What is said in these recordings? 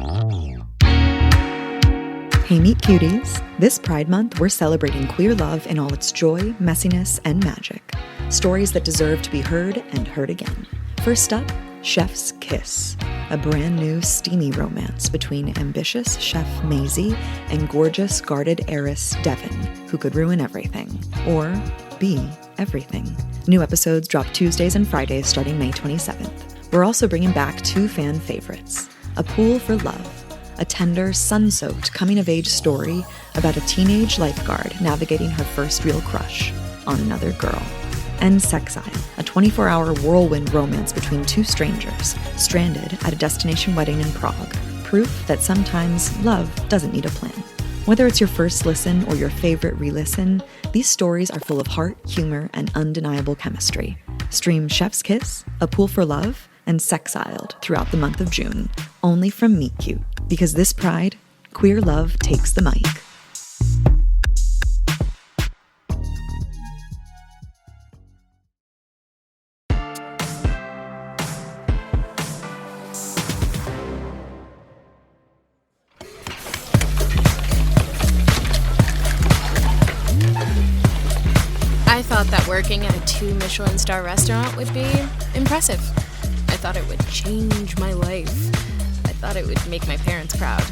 Hey Meet Cuties! This Pride Month, we're celebrating queer love in all its joy, messiness, and magic. Stories that deserve to be heard and heard again. First up, Chef's Kiss, a brand new steamy romance between ambitious chef Maisie and gorgeous guarded heiress Devon, who could ruin everything, or be everything. New episodes drop Tuesdays and Fridays starting May 27th. We're also bringing back two fan favorites, A Pool for Love, a tender, sun-soaked coming-of-age story about a teenage lifeguard navigating her first real crush on another girl. And Sexile, a 24-hour whirlwind romance between two strangers stranded at a destination wedding in Prague. Proof that sometimes love doesn't need a plan. Whether it's your first listen or your favorite re-listen, these stories are full of heart, humor, and undeniable chemistry. Stream Chef's Kiss, A Pool for Love, and Sexiled throughout the month of June, only from Meet Cute. Because this Pride, queer love takes the mic. I thought that working at a 2 Michelin star restaurant would be impressive. I thought it would change my life. I thought it would make my parents proud.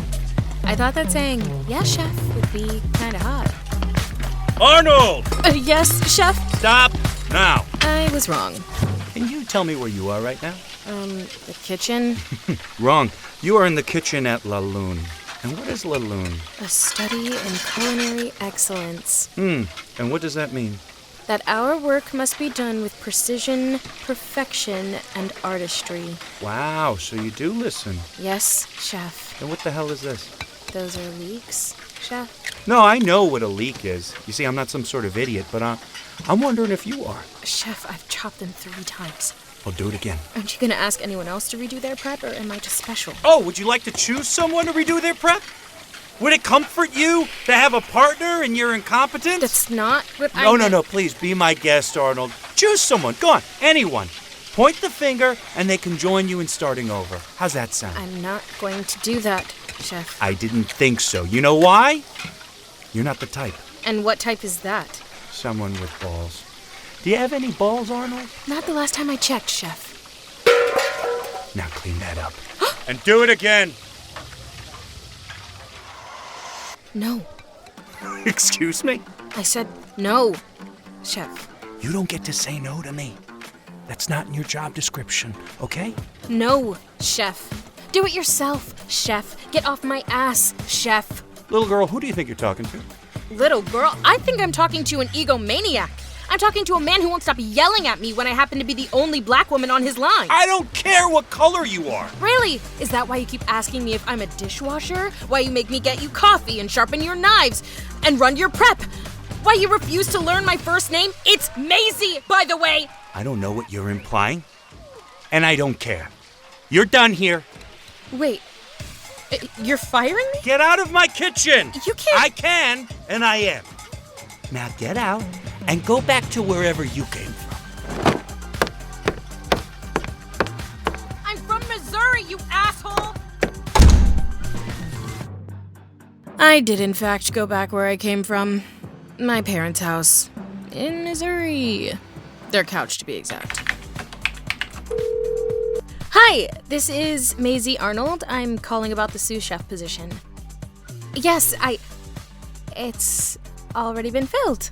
I thought that saying, "Yes, chef," would be kinda hot. Arnold! Yes, chef? Stop now! I was wrong. Can you tell me where you are right now? The kitchen? Wrong. You are in the kitchen at La Lune. And what is La Lune? A study in culinary excellence. And what does that mean? That our work must be done with precision, perfection, and artistry. Wow, so you do listen. Yes, chef. And what the hell is this? Those are leeks, chef? No, I know what a leek is. You see, I'm not some sort of idiot, but I'm wondering if you are. Chef, I've chopped them 3 times. I'll do it again. Aren't you gonna ask anyone else to redo their prep, or am I just special? Oh, would you like to choose someone to redo their prep? Would it comfort you to have a partner in your incompetence? That's not what I... No, please, be my guest, Arnold. Choose someone. Go on, anyone. Point the finger, and they can join you in starting over. How's that sound? I'm not going to do that, chef. I didn't think so. You know why? You're not the type. And what type is that? Someone with balls. Do you have any balls, Arnold? Not the last time I checked, chef. Now clean that up. And do it again. No. Excuse me? I said no, chef. You don't get to say no to me. That's not in your job description, okay? No, chef. Do it yourself, chef. Get off my ass, chef. Little girl, who do you think you're talking to? Little girl? I think I'm talking to an egomaniac. I'm talking to a man who won't stop yelling at me when I happen to be the only black woman on his line. I don't care what color you are. Really? Is that why you keep asking me if I'm a dishwasher? Why you make me get you coffee and sharpen your knives and run your prep? Why you refuse to learn my first name? It's Maisie, by the way. I don't know what you're implying, and I don't care. You're done here. Wait, you're firing me? Get out of my kitchen. You can't. I can, and I am. Now get out and go back to wherever you came from. I'm from Missouri, you asshole! I did, in fact, go back where I came from. My parents' house. In Missouri. Their couch, to be exact. Hi, this is Maisie Arnold. I'm calling about the sous chef position. Yes, It's already been filled.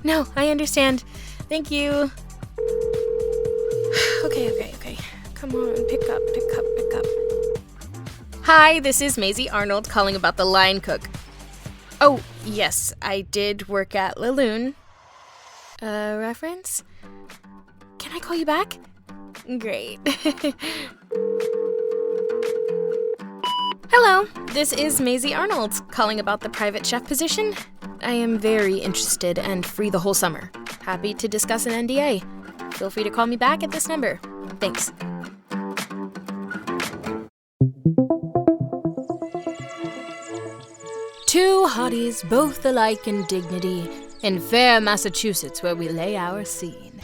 No, I understand. Thank you. Okay. Come on, pick up. Hi, this is Maisie Arnold calling about the line cook. Oh, yes, I did work at La Lune. Reference? Can I call you back? Great. Hello, this is Maisie Arnold calling about the private chef position. I am very interested and free the whole summer. Happy to discuss an NDA. Feel free to call me back at this number. Thanks. Two hotties, both alike in dignity, in fair Massachusetts where we lay our scene.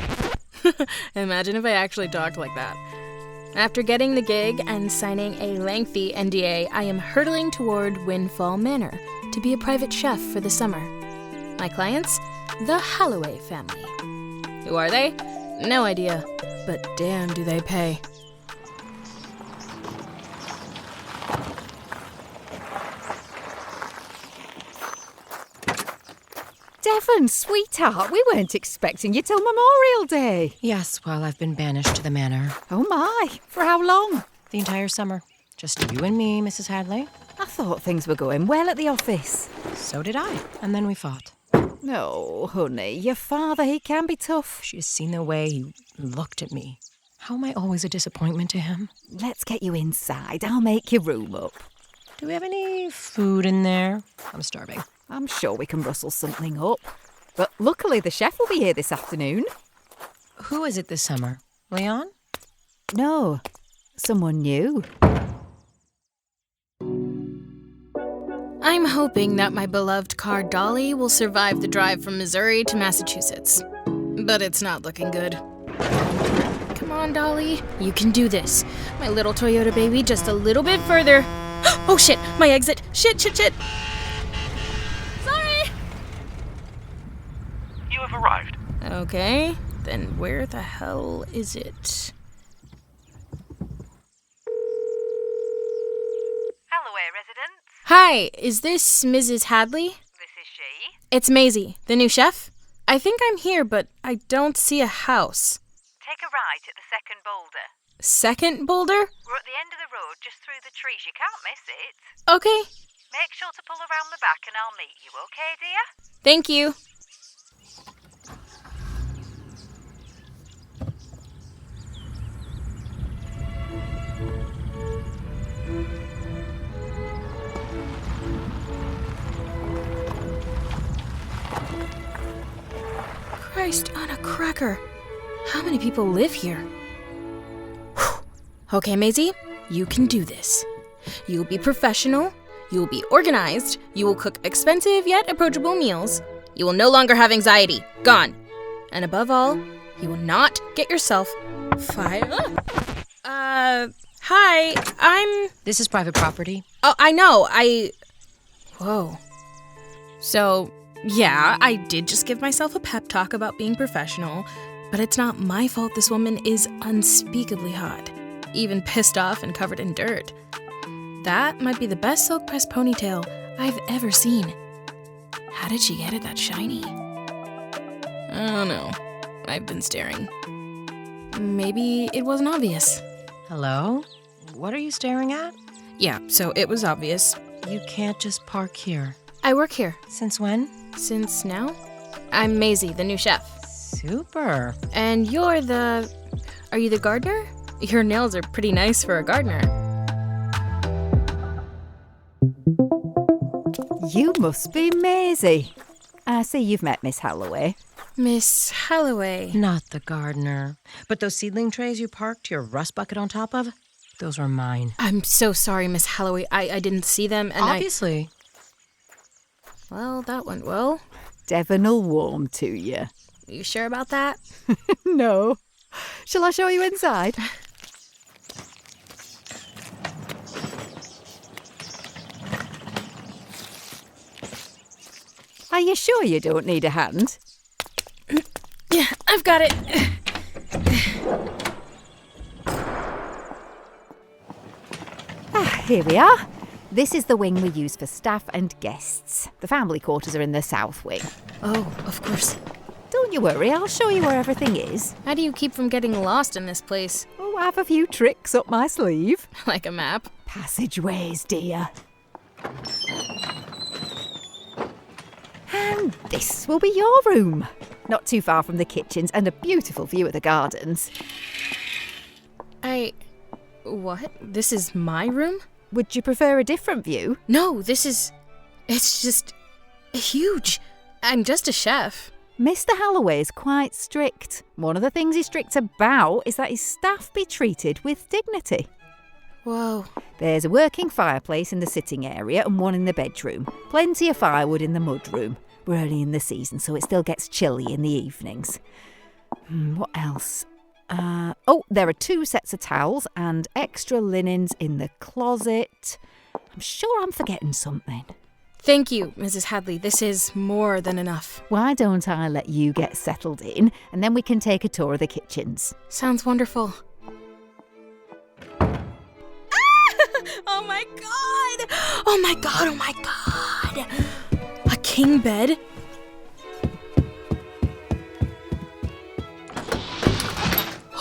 Imagine if I actually talked like that. After getting the gig and signing a lengthy NDA, I am hurtling toward Windfall Manor to be a private chef for the summer. My clients? The Holloway family. Who are they? No idea, but damn do they pay. Devon, sweetheart, we weren't expecting you till Memorial Day. Yes, well, I've been banished to the manor. Oh my, for how long? The entire summer. Just you and me, Mrs. Hadley. I thought things were going well at the office. So did I. And then we fought. No, honey, your father, he can be tough. She'd seen the way he looked at me. How am I always a disappointment to him? Let's get you inside. I'll make your room up. Do we have any food in there? I'm starving. I'm sure we can rustle something up. But luckily the chef will be here this afternoon. Who is it this summer? Leon? No, someone new. I'm hoping that my beloved car Dolly will survive the drive from Missouri to Massachusetts. But it's not looking good. Come on, Dolly. You can do this. My little Toyota baby, just a little bit further. Oh shit, my exit. Shit. Sorry! You have arrived. Okay, then where the hell is it? Holloway residence. Hi, is this Mrs. Hadley? This is she. It's Maisie, the new chef. I think I'm here, but I don't see a house. Take a right at the second boulder. Second boulder? We're at the end of the road, just through the trees. You can't miss it. Okay, Make sure to pull around the back and I'll meet you, okay, dear? thank you. Christ on a cracker. How many people live here? Whew. Okay, Maisie, you can do this. You'll be professional, you'll be organized, you will cook expensive yet approachable meals, you will no longer have anxiety. Gone. And above all, you will not get yourself fired. Hi, I'm... This is private property. Oh, I know, Whoa. So, yeah, I did just give myself a pep talk about being professional, but it's not my fault this woman is unspeakably hot, even pissed off and covered in dirt. That might be the best silk press ponytail I've ever seen. How did she get it that shiny? I don't know. I've been staring. Maybe it wasn't obvious. Hello? What are you staring at? Yeah, so it was obvious. You can't just park here. I work here. Since when? Since now? I'm Maisie, the new chef. Super. And are you the gardener? Your nails are pretty nice for a gardener. You must be Maisie. I see you've met Miss Holloway. Miss Holloway. Not the gardener. But those seedling trays you parked your rust bucket on top of? Those were mine. I'm so sorry, Miss Holloway. I didn't see them, and Obviously. Well, that went well. Devon'll warm to you. You sure about that? No. Shall I show you inside? Are you sure you don't need a hand? Yeah, I've got it. Here we are. This is the wing we use for staff and guests. The family quarters are in the south wing. Oh, of course. Don't you worry, I'll show you where everything is. How do you keep from getting lost in this place? Oh, I have a few tricks up my sleeve. Like a map? Passageways, dear. And this will be your room. Not too far from the kitchens and a beautiful view of the gardens. What? This is my room? Would you prefer a different view? No, it's just huge. I'm just a chef. Mr. Holloway's quite strict. One of the things he's strict about is that his staff be treated with dignity. Whoa. There's a working fireplace in the sitting area and one in the bedroom. Plenty of firewood in the mudroom. We're early in the season, so it still gets chilly in the evenings. What else? There are 2 sets of towels and extra linens in the closet. I'm sure I'm forgetting something. Thank you, Mrs. Hadley. This is more than enough. Why don't I let you get settled in, and then we can take a tour of the kitchens? Sounds wonderful. Oh my god! Oh my god, oh my god! A king bed?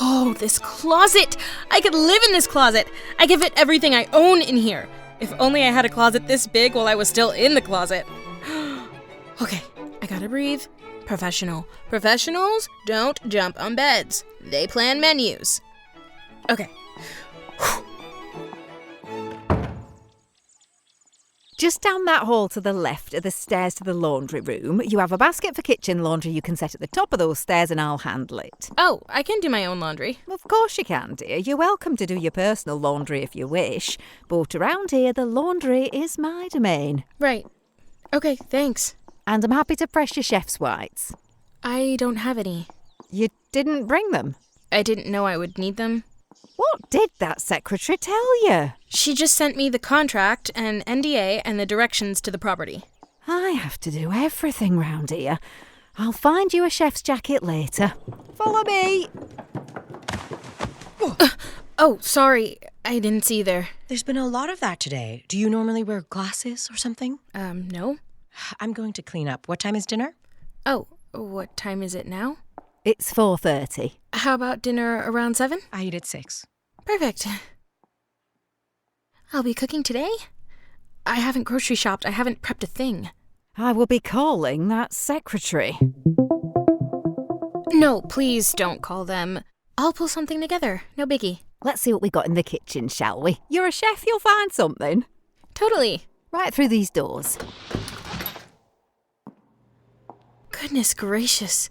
Oh, this closet! I could live in this closet! I could fit everything I own in here! If only I had a closet this big while I was still in the closet. Okay, I gotta breathe. Professional. Professionals don't jump on beds. They plan menus. Okay. Just down that hall to the left are the stairs to the laundry room. You have a basket for kitchen laundry you can set at the top of those stairs and I'll handle it. Oh, I can do my own laundry. Of course you can, dear. You're welcome to do your personal laundry if you wish. But around here, the laundry is my domain. Right. Okay, thanks. And I'm happy to press your chef's whites. I don't have any. You didn't bring them? I didn't know I would need them. What did that secretary tell you? She just sent me the contract and NDA and the directions to the property. I have to do everything round here. I'll find you a chef's jacket later. Follow me. Oh, sorry. I didn't see there. There's been a lot of that today. Do you normally wear glasses or something? No. I'm going to clean up. What time is dinner? Oh, what time is it now? It's 4:30. How about dinner around 7? I eat at 6. Perfect. I'll be cooking today? I haven't grocery shopped. I haven't prepped a thing. I will be calling that secretary. No, please don't call them. I'll pull something together. No biggie. Let's see what we got in the kitchen, shall we? You're a chef, you'll find something. Totally. Right through these doors. Goodness gracious.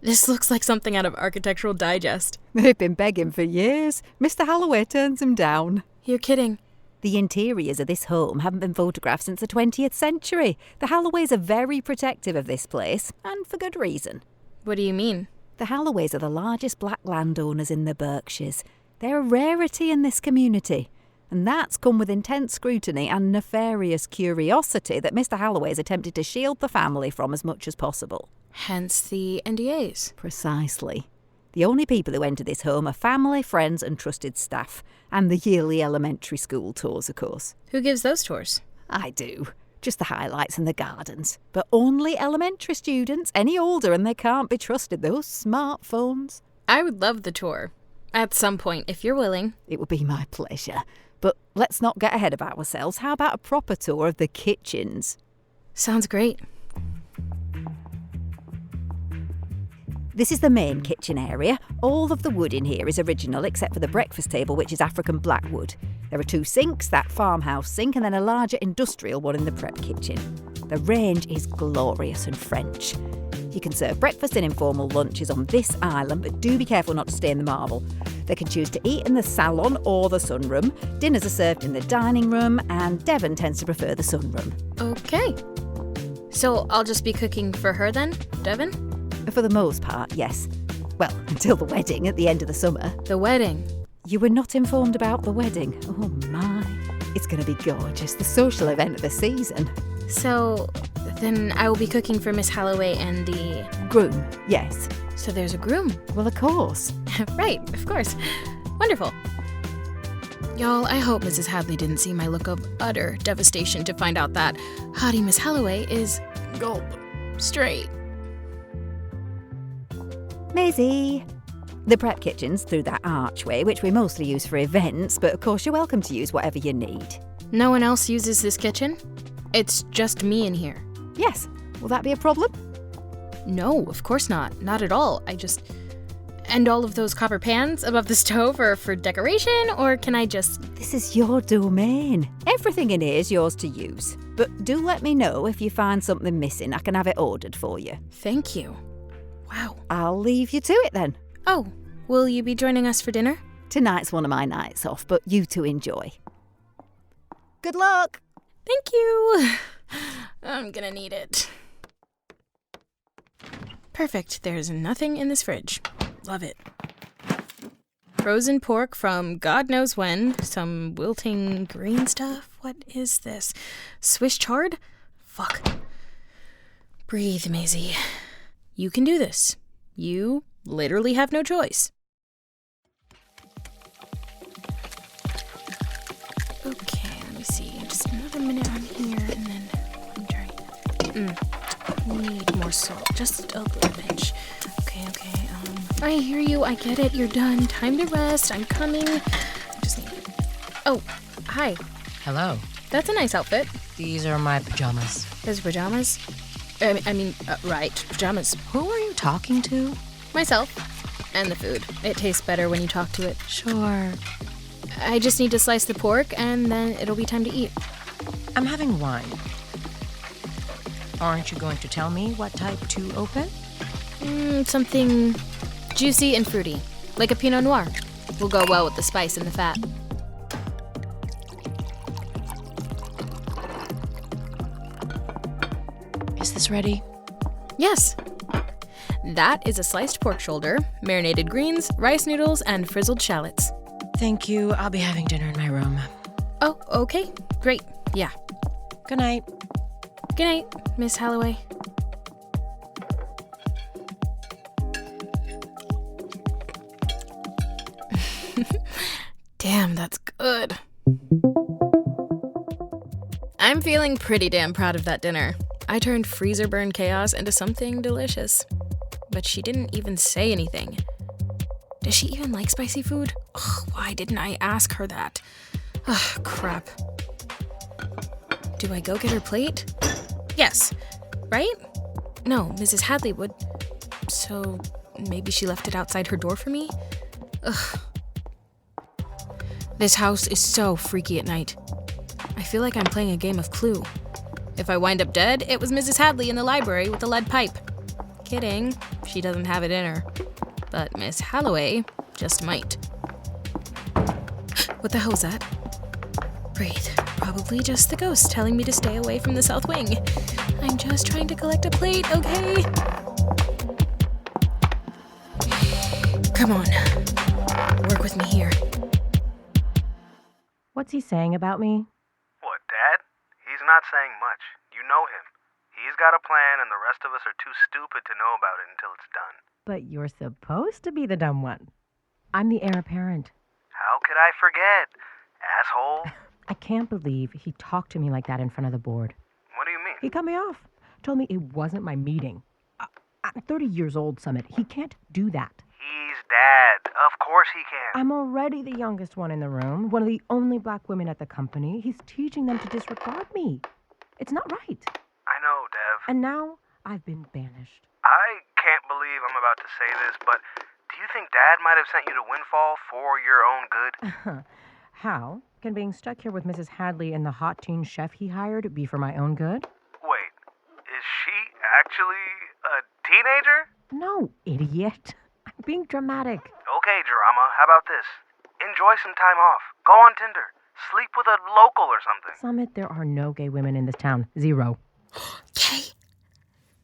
This looks like something out of Architectural Digest. They've been begging for years. Mr. Holloway turns them down. You're kidding. The interiors of this home haven't been photographed since the 20th century. The Halloways are very protective of this place, and for good reason. What do you mean? The Halloways are the largest black landowners in the Berkshires. They're a rarity in this community. And that's come with intense scrutiny and nefarious curiosity that Mr. Holloway's attempted to shield the family from as much as possible. Hence the NDAs. Precisely. The only people who enter this home are family, friends and trusted staff. And the yearly elementary school tours, of course. Who gives those tours? I do. Just the highlights and the gardens. But only elementary students. Any older and they can't be trusted. Those smartphones. I would love the tour. At some point, if you're willing. It would be my pleasure. But let's not get ahead of ourselves. How about a proper tour of the kitchens? Sounds great. This is the main kitchen area. All of the wood in here is original except for the breakfast table, which is African blackwood. There are 2 sinks, that farmhouse sink, and then a larger industrial one in the prep kitchen. The range is glorious and French. You can serve breakfast and informal lunches on this island, but do be careful not to stay in the marble. They can choose to eat in the salon or the sunroom. Dinners are served in the dining room, and Devon tends to prefer the sunroom. Okay. So I'll just be cooking for her then, Devon? For the most part, yes. Well, until the wedding at the end of the summer. The wedding? You were not informed about the wedding. Oh my. It's going to be gorgeous. The social event of the season. So, then I will be cooking for Miss Holloway and the... Groom, yes. So there's a groom? Well, of course. Right, of course. Wonderful. Y'all, I hope Mrs. Hadley didn't see my look of utter devastation to find out that hottie Miss Holloway is... gulp. Straight. Maisie. The prep kitchen's through that archway, which we mostly use for events, but of course you're welcome to use whatever you need. No one else uses this kitchen? It's just me in here. Yes. Will that be a problem? No, of course not. Not at all. And all of those copper pans above the stove are for decoration, or can I just... This is your domain. Everything in here is yours to use. But do let me know if you find something missing. I can have it ordered for you. Thank you. Wow. I'll leave you to it then. Oh, will you be joining us for dinner? Tonight's one of my nights off, but you two enjoy. Good luck! Thank you. I'm gonna need it. Perfect. There's nothing in this fridge. Love it. frozen pork from God knows when, some wilting green stuff. What is this? Swiss chard? Fuck. Breathe, Maisie. You can do this. You literally have no choice. Okay, let me see. Just another minute on here, and then I'm trying. Need more salt. Just a little pinch. Okay. I hear you. I get it. You're done. Time to rest. I'm coming. I just need... Oh, hi. Hello. That's a nice outfit. These are my pajamas. Those pajamas? Right. Pajamas. Who are you talking to? Myself. And the food. It tastes better when you talk to it. Sure. I just need to slice the pork, and then it'll be time to eat. I'm having wine. Aren't you going to tell me what type to open? Something juicy and fruity. Like a Pinot Noir. Will go well with the spice and the fat. Is this ready? Yes. That is a sliced pork shoulder, marinated greens, rice noodles, and frizzled shallots. Thank you. I'll be having dinner in my room. Oh, okay. Great. Yeah. Good night. Good night, Miss Holloway. Damn, that's good. I'm feeling pretty damn proud of that dinner. I turned freezer burn chaos into something delicious. But she didn't even say anything. Does she even like spicy food? Ugh, why didn't I ask her that? Ugh, crap. Do I go get her plate? Yes. Right? No, Mrs. Hadley would. So maybe she left it outside her door for me? Ugh. This house is so freaky at night. I feel like I'm playing a game of Clue. If I wind up dead, it was Mrs. Hadley in the library with a lead pipe. Kidding. She doesn't have it in her. But Miss Holloway just might. What the hell was that? Breathe. Probably just the ghost telling me to stay away from the south wing. I'm just trying to collect a plate, okay? Come on. Work with me here. What's he saying about me? What, Dad? He's not saying much. You know him. He's got a plan, and the rest of us are too stupid to know about it until it's done. But you're supposed to be the dumb one. I'm the heir apparent. How could I forget? Asshole. I can't believe he talked to me like that in front of the board. What do you mean? He cut me off. Told me it wasn't my meeting. I'm 30 years old, Summit. He can't do that. He's Dad. Of course he can. I'm already the youngest one in the room, one of the only black women at the company. He's teaching them to disregard me. It's not right. I know, Dev. And now I've been banished. I can't believe I'm about to say this, but do you think Dad might have sent you to Windfall for your own good? How can being stuck here with Mrs. Hadley and the hot teen chef he hired be for my own good? Wait, is she actually a teenager? No, idiot. I'm being dramatic. Okay, drama. How about this? Enjoy some time off. Go on Tinder. Sleep with a local or something. Summit, there are no gay women in this town. Zero. Gay?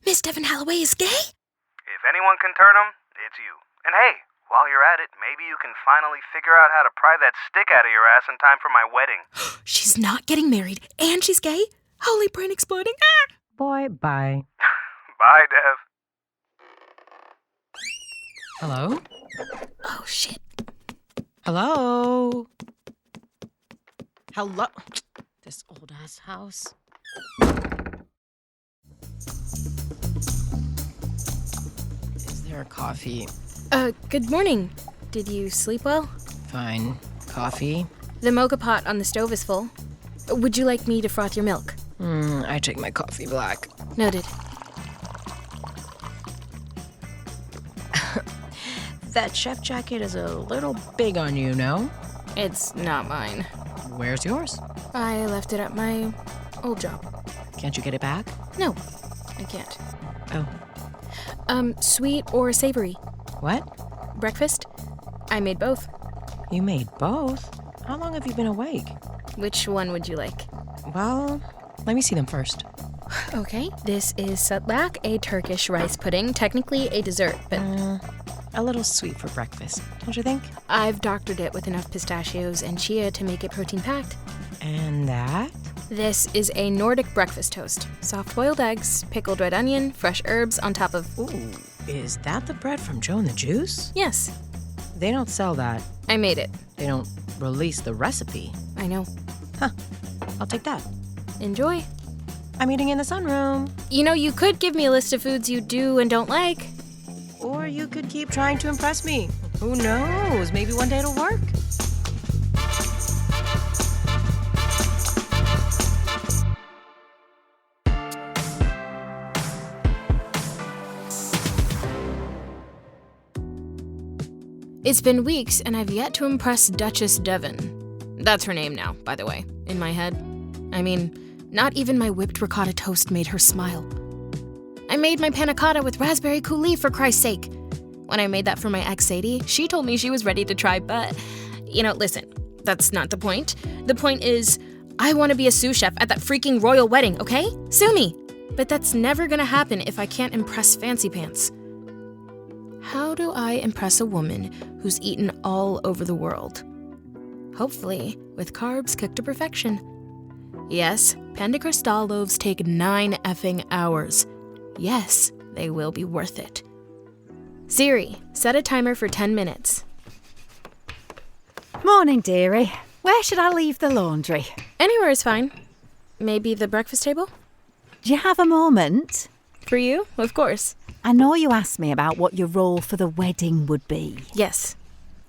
Miss Devon Holloway is gay? If anyone can turn him, it's you. And hey, while you're at it, maybe you can finally figure out how to pry that stick out of your ass in time for my wedding. She's not getting married, and she's gay? Holy brain exploding. Ah! Boy, bye. Bye, Dev. Hello? Oh, shit. Hello? Hello? This old-ass house. Is there coffee? Good morning. Did you sleep well? Fine. Coffee? The mocha pot on the stove is full. Would you like me to froth your milk? I take my coffee black. Noted. That chef jacket is a little big on you, no? It's not mine. Where's yours? I left it at my old job. Can't you get it back? No, I can't. Oh. Sweet or savory? What? Breakfast? I made both. You made both? How long have you been awake? Which one would you like? Well, let me see them first. Okay, this is sutlak, a Turkish rice pudding. Technically a dessert, but... A little sweet for breakfast, don't you think? I've doctored it with enough pistachios and chia to make it protein-packed. And that? This is a Nordic breakfast toast. Soft-boiled eggs, pickled red onion, fresh herbs on top of... Ooh, is that the bread from Joe and the Juice? Yes, They don't sell that. I made it. They don't release the recipe. I know. Huh. I'll take that. Enjoy. I'm eating in the sunroom. You know, you could give me a list of foods you do and don't like. Or you could keep trying to impress me. Who knows? Maybe one day it'll work. It's been weeks and I've yet to impress Duchess Devon. That's her name now, by the way, in my head. I mean, not even my whipped ricotta toast made her smile. I made my panna cotta with raspberry coulis, for Christ's sake. When I made that for my ex Sadie, she told me she was ready to try, but, listen, that's not the point. The point is, I want to be a sous chef at that freaking royal wedding, okay? Sue me! But that's never gonna happen if I can't impress Fancy Pants. How do I impress a woman who's eaten all over the world? Hopefully, with carbs cooked to perfection. Yes, pain de cristal loaves take 9 effing hours. Yes, they will be worth it. Siri, set a timer for 10 minutes. Morning, dearie. Where should I leave the laundry? Anywhere is fine. Maybe the breakfast table? Do you have a moment? For you, of course. I know you asked me about what your role for the wedding would be. Yes.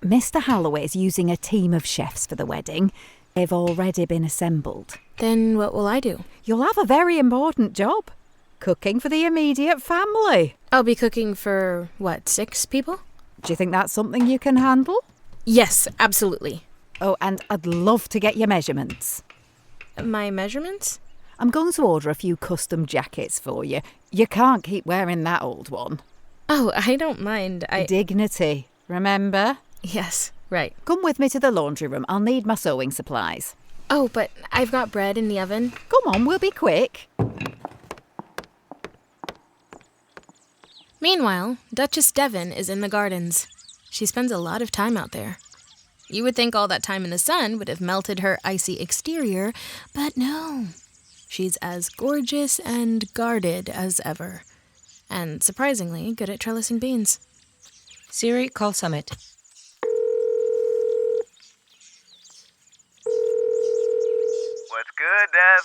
Mr. Holloway's using a team of chefs for the wedding. They've already been assembled. Then what will I do? You'll have a very important job. Cooking for the immediate family. I'll be cooking for, 6 people? Do you think that's something you can handle? Yes, absolutely. Oh, and I'd love to get your measurements. My measurements? I'm going to order a few custom jackets for you. You can't keep wearing that old one. Oh, I don't mind. Dignity, remember? Yes, right. Come with me to the laundry room. I'll need my sewing supplies. Oh, but I've got bread in the oven. Come on, we'll be quick. Meanwhile, Duchess Devon is in the gardens. She spends a lot of time out there. You would think all that time in the sun would have melted her icy exterior, but no. She's as gorgeous and guarded as ever. And surprisingly good at trellising beans. Siri, call Summit. What's good, Dev?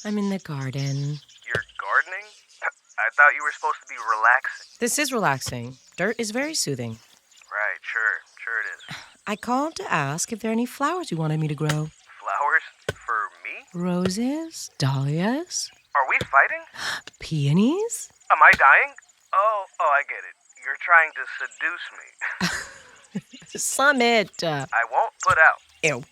I'm in the garden. You're gardening? I thought you were supposed to be relaxing. This is relaxing. Dirt is very soothing. Right, sure it is. I called to ask if there are any flowers you wanted me to grow. Flowers? For me? Roses? Dahlias? Are we fighting? Peonies? Am I dying? Oh, I get it. You're trying to seduce me. Summit! I won't put out. Ew.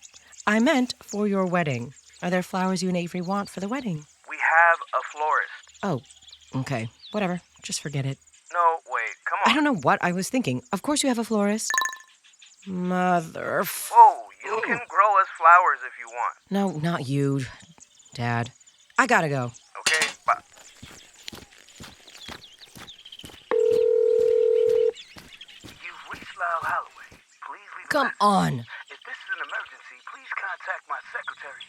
I meant for your wedding. Are there flowers you and Avery want for the wedding? We have a florist. Oh, okay. Whatever. Just forget it. No, wait, come on. I don't know what I was thinking. Of course you have a florist. Mother... Whoa, you can grow us flowers if you want. No, not you, Dad. I gotta go. Okay, bye. You've reached Lyle Holloway. Please leave a Come message. on. If this is an emergency, please contact my secretary.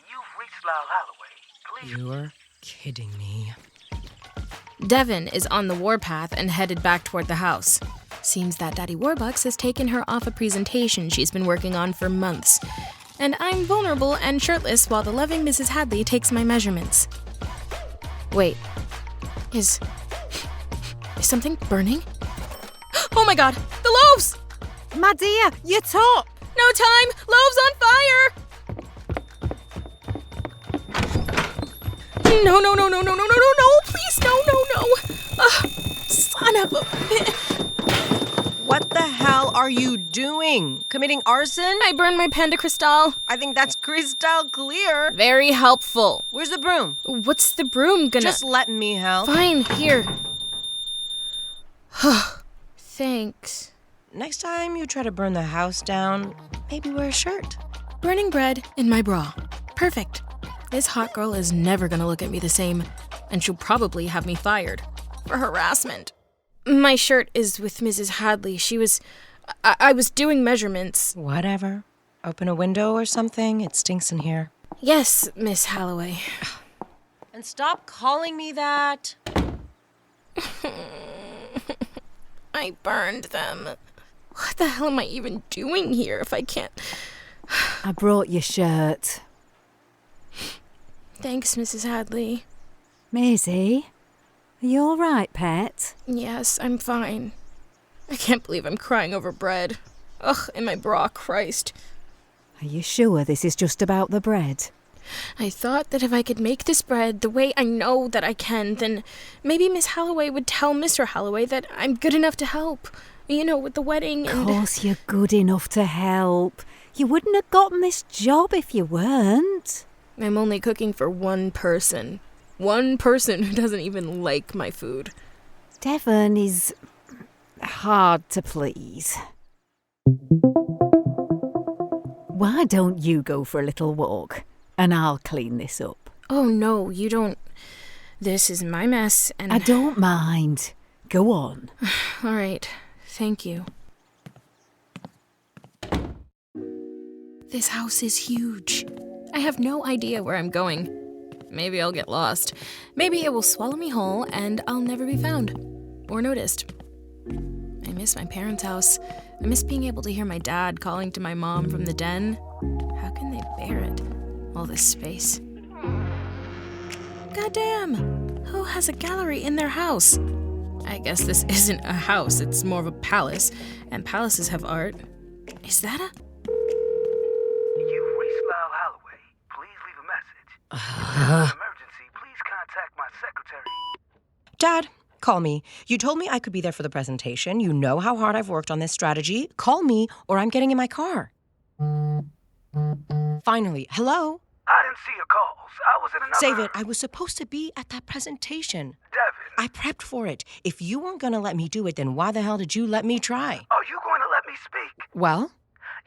You've reached Lyle Holloway. Please... You're kidding me. Devon is on the warpath and headed back toward the house. Seems that Daddy Warbucks has taken her off a presentation she's been working on for months. And I'm vulnerable and shirtless while the loving Mrs. Hadley takes my measurements. Wait. Is something burning? Oh my god! The loaves! My dear, your top! No time! Loaves on fire! No, please, no. Son of a bitch. What the hell are you doing? Committing arson? I burned my pain de cristal. I think that's crystal clear. Very helpful. Where's the broom? What's the broom gonna... Just let me help. Fine, here. Thanks. Next time you try to burn the house down, maybe wear a shirt. Burning bread in my bra. Perfect. This hot girl is never gonna look at me the same, and she'll probably have me fired for harassment. My shirt is with Mrs. Hadley. I was doing measurements. Whatever. Open a window or something. It stinks in here. Yes, Miss Holloway. And stop calling me that. I burned them. What the hell am I even doing here if I can't... I brought your shirt. Thanks, Mrs. Hadley. Maisie, are you all right, pet? Yes, I'm fine. I can't believe I'm crying over bread. Ugh, and my bra, Christ. Are you sure this is just about the bread? I thought that if I could make this bread the way I know that I can, then maybe Miss Holloway would tell Mr. Holloway that I'm good enough to help. You know, with the wedding and... Of course you're good enough to help. You wouldn't have gotten this job if you weren't. I'm only cooking for one person. One person who doesn't even like my food. Devon is hard to please. Why don't you go for a little walk, and I'll clean this up? Oh, no, you don't. This is my mess, and... I don't mind. Go on. All right, thank you. This house is huge. I have no idea where I'm going. Maybe I'll get lost. Maybe it will swallow me whole and I'll never be found or noticed. I miss my parents' house. I miss being able to hear my dad calling to my mom from the den. How can they bear it? All this space. Goddamn! Who has a gallery in their house? I guess this isn't a house, it's more of a palace. And palaces have art. Is that a... You've reached Lyle Holloway. Please leave a message. If there's an emergency, please contact my secretary. Dad, call me. You told me I could be there for the presentation. You know how hard I've worked on this strategy. Call me or I'm getting in my car. Finally, hello? I didn't see your calls. I was in another... Save it. I was supposed to be at that presentation. Devon. I prepped for it. If you weren't going to let me do it, then why the hell did you let me try? Are you going to let me speak? Well?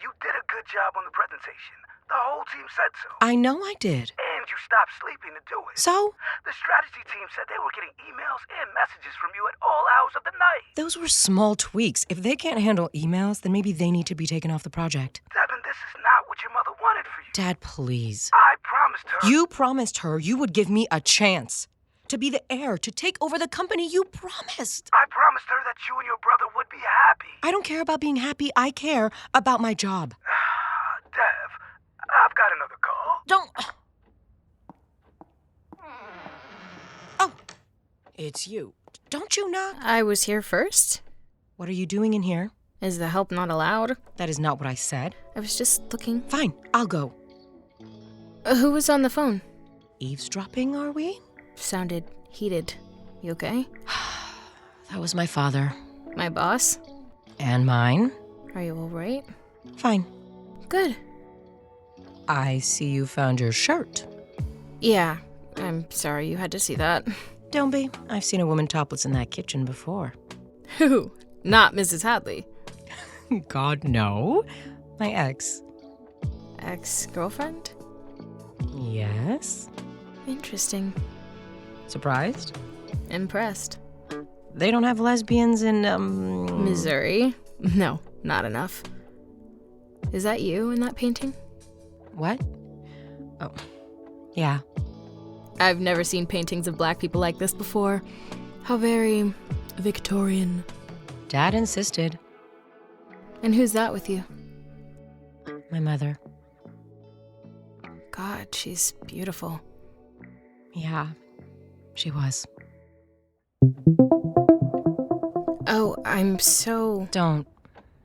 You did a good job on the presentation. The whole team said so. I know I did. And you stopped sleeping to do it. So? The strategy team said they were getting emails and messages from you at all hours of the night. Those were small tweaks. If they can't handle emails, then maybe they need to be taken off the project. Devon, this is not what your mother wanted for you. Dad, please. I promised her... You promised her you would give me a chance. To be the heir, to take over the company. You promised. I promised her that you and your brother would be happy. I don't care about being happy. I care about my job. Dev, I've got another call. Don't... Oh, it's you. Don't you knock? I was here first? What are you doing in here? Is the help not allowed? That is not what I said. I was just looking. Fine, I'll go. Who was on the phone? Eavesdropping, are we? Sounded heated. You okay? That was my father. My boss? And mine. Are you all right? Fine. Good. I see you found your shirt. Yeah, I'm sorry you had to see that. Don't be. I've seen a woman topless in that kitchen before. Who? Not Mrs. Hadley. God, no. My ex. Ex-girlfriend? Yes. Interesting. Surprised? Impressed. They don't have lesbians in, Missouri? No, not enough. Is that you in that painting? What? Oh, yeah. I've never seen paintings of black people like this before. How very Victorian. Dad insisted. And who's that with you? My mother. God, she's beautiful. Yeah, she was. Oh, I'm so... Don't.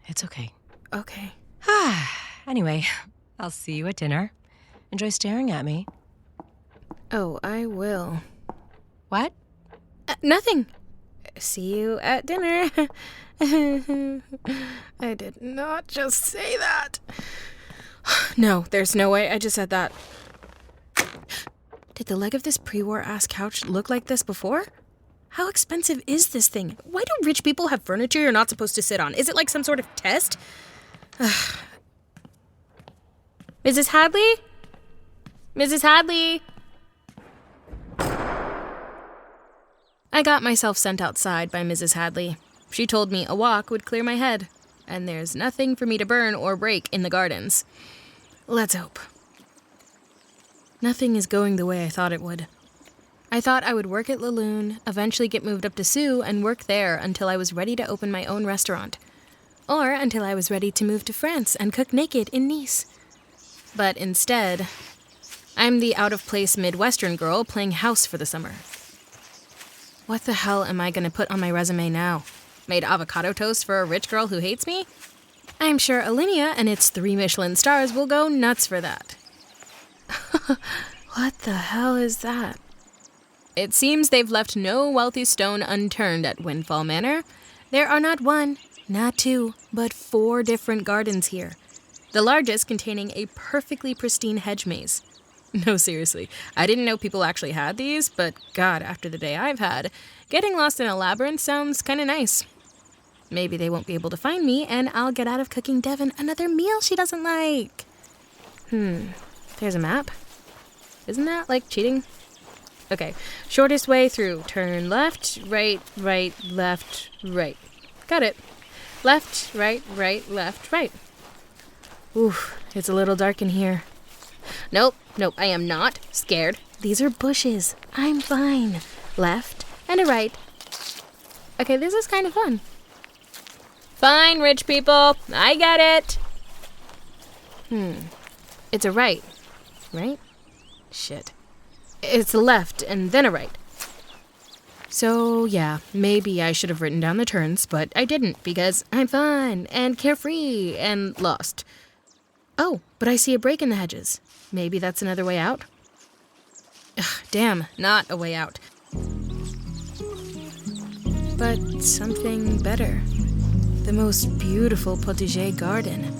It's okay. Okay. Anyway, I'll see you at dinner. Enjoy staring at me. Oh, I will. What? Nothing. See you at dinner. I did not just say that. No, there's no way I just said that. Did the leg of this pre-war ass couch look like this before? How expensive is this thing? Why do rich people have furniture you're not supposed to sit on? Is it like some sort of test? Mrs. Hadley? Mrs. Hadley? I got myself sent outside by Mrs. Hadley. She told me a walk would clear my head, and there's nothing for me to burn or break in the gardens. Let's hope. Nothing is going the way I thought it would. I thought I would work at La Lune, eventually get moved up to Sceaux, and work there until I was ready to open my own restaurant. Or until I was ready to move to France and cook naked in Nice. But instead, I'm the out-of-place Midwestern girl playing house for the summer. What the hell am I going to put on my resume now? Made avocado toast for a rich girl who hates me? I'm sure Alinea and its 3 Michelin stars will go nuts for that. What the hell is that? It seems they've left no wealthy stone unturned at Windfall Manor. There are not 1, not 2, but 4 different gardens here. The largest containing a perfectly pristine hedge maze. No, seriously, I didn't know people actually had these, but God, after the day I've had, getting lost in a labyrinth sounds kinda nice. Maybe they won't be able to find me, and I'll get out of cooking Devon another meal she doesn't like. There's a map. Isn't that like cheating? Okay, shortest way through. Turn left, right, left, right. Got it. Left, right, left, right. Oof, it's a little dark in here. Nope, I am not scared. These are bushes. I'm fine. Left and a right. Okay, this is kind of fun. Fine, rich people. I get it. It's a right. Right? Shit. It's a left and then a right. So, yeah, maybe I should have written down the turns, but I didn't because I'm fun and carefree and lost. Oh, but I see a break in the hedges. Maybe that's another way out? Ugh, damn, not a way out. But something better. The most beautiful potager garden.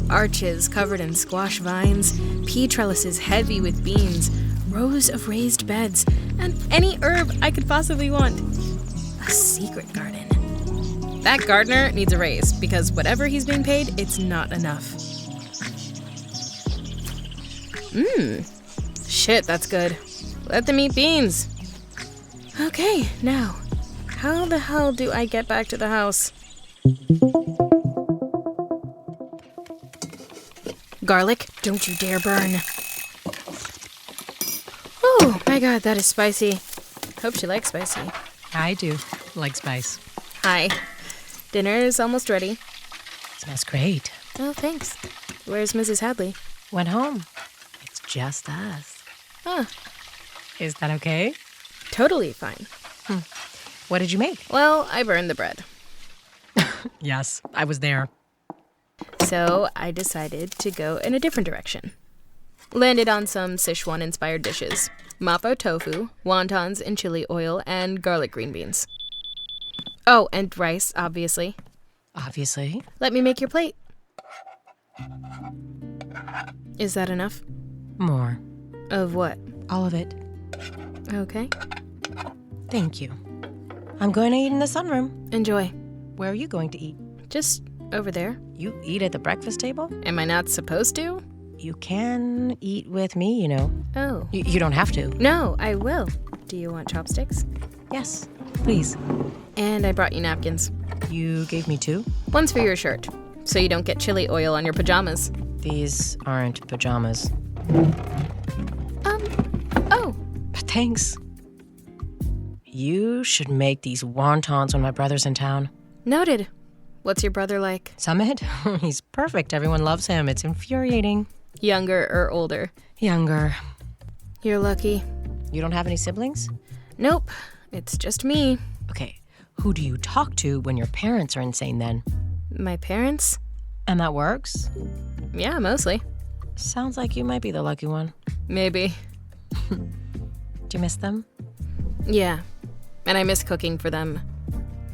Arches covered in squash vines, pea trellises heavy with beans, rows of raised beds, and any herb I could possibly want. A secret garden. That gardener needs a raise, because whatever he's being paid, it's not enough. Shit, that's good. Let them eat beans. Okay, now, how the hell do I get back to the house? Garlic, don't you dare burn. Oh my God, that is spicy. Hope she likes spicy. I do like spice. Hi. Dinner is almost ready. Smells great. Oh, thanks. Where's Mrs. Hadley? Went home. It's just us. Huh. Is that okay? Totally fine. What did you make? Well, I burned the bread. Yes, I was there. So I decided to go in a different direction. Landed on some Sichuan-inspired dishes. Mapo tofu, wontons in chili oil, and garlic green beans. Oh, and rice, obviously. Obviously. Let me make your plate. Is that enough? More. Of what? All of it. Okay. Thank you. I'm going to eat in the sunroom. Enjoy. Where are you going to eat? Just over there. You eat at the breakfast table? Am I not supposed to? You can eat with me, you know. Oh. You don't have to. No, I will. Do you want chopsticks? Yes, please. And I brought you napkins. You gave me 2? One's for your shirt, so you don't get chili oil on your pajamas. These aren't pajamas. Oh. But thanks. You should make these wontons when my brother's in town. Noted. What's your brother like? Summit? He's perfect. Everyone loves him. It's infuriating. Younger or older? Younger. You're lucky. You don't have any siblings? Nope. It's just me. Okay. Who do you talk to when your parents are insane then? My parents? And that works? Yeah, mostly. Sounds like you might be the lucky one. Maybe. Do you miss them? Yeah. And I miss cooking for them.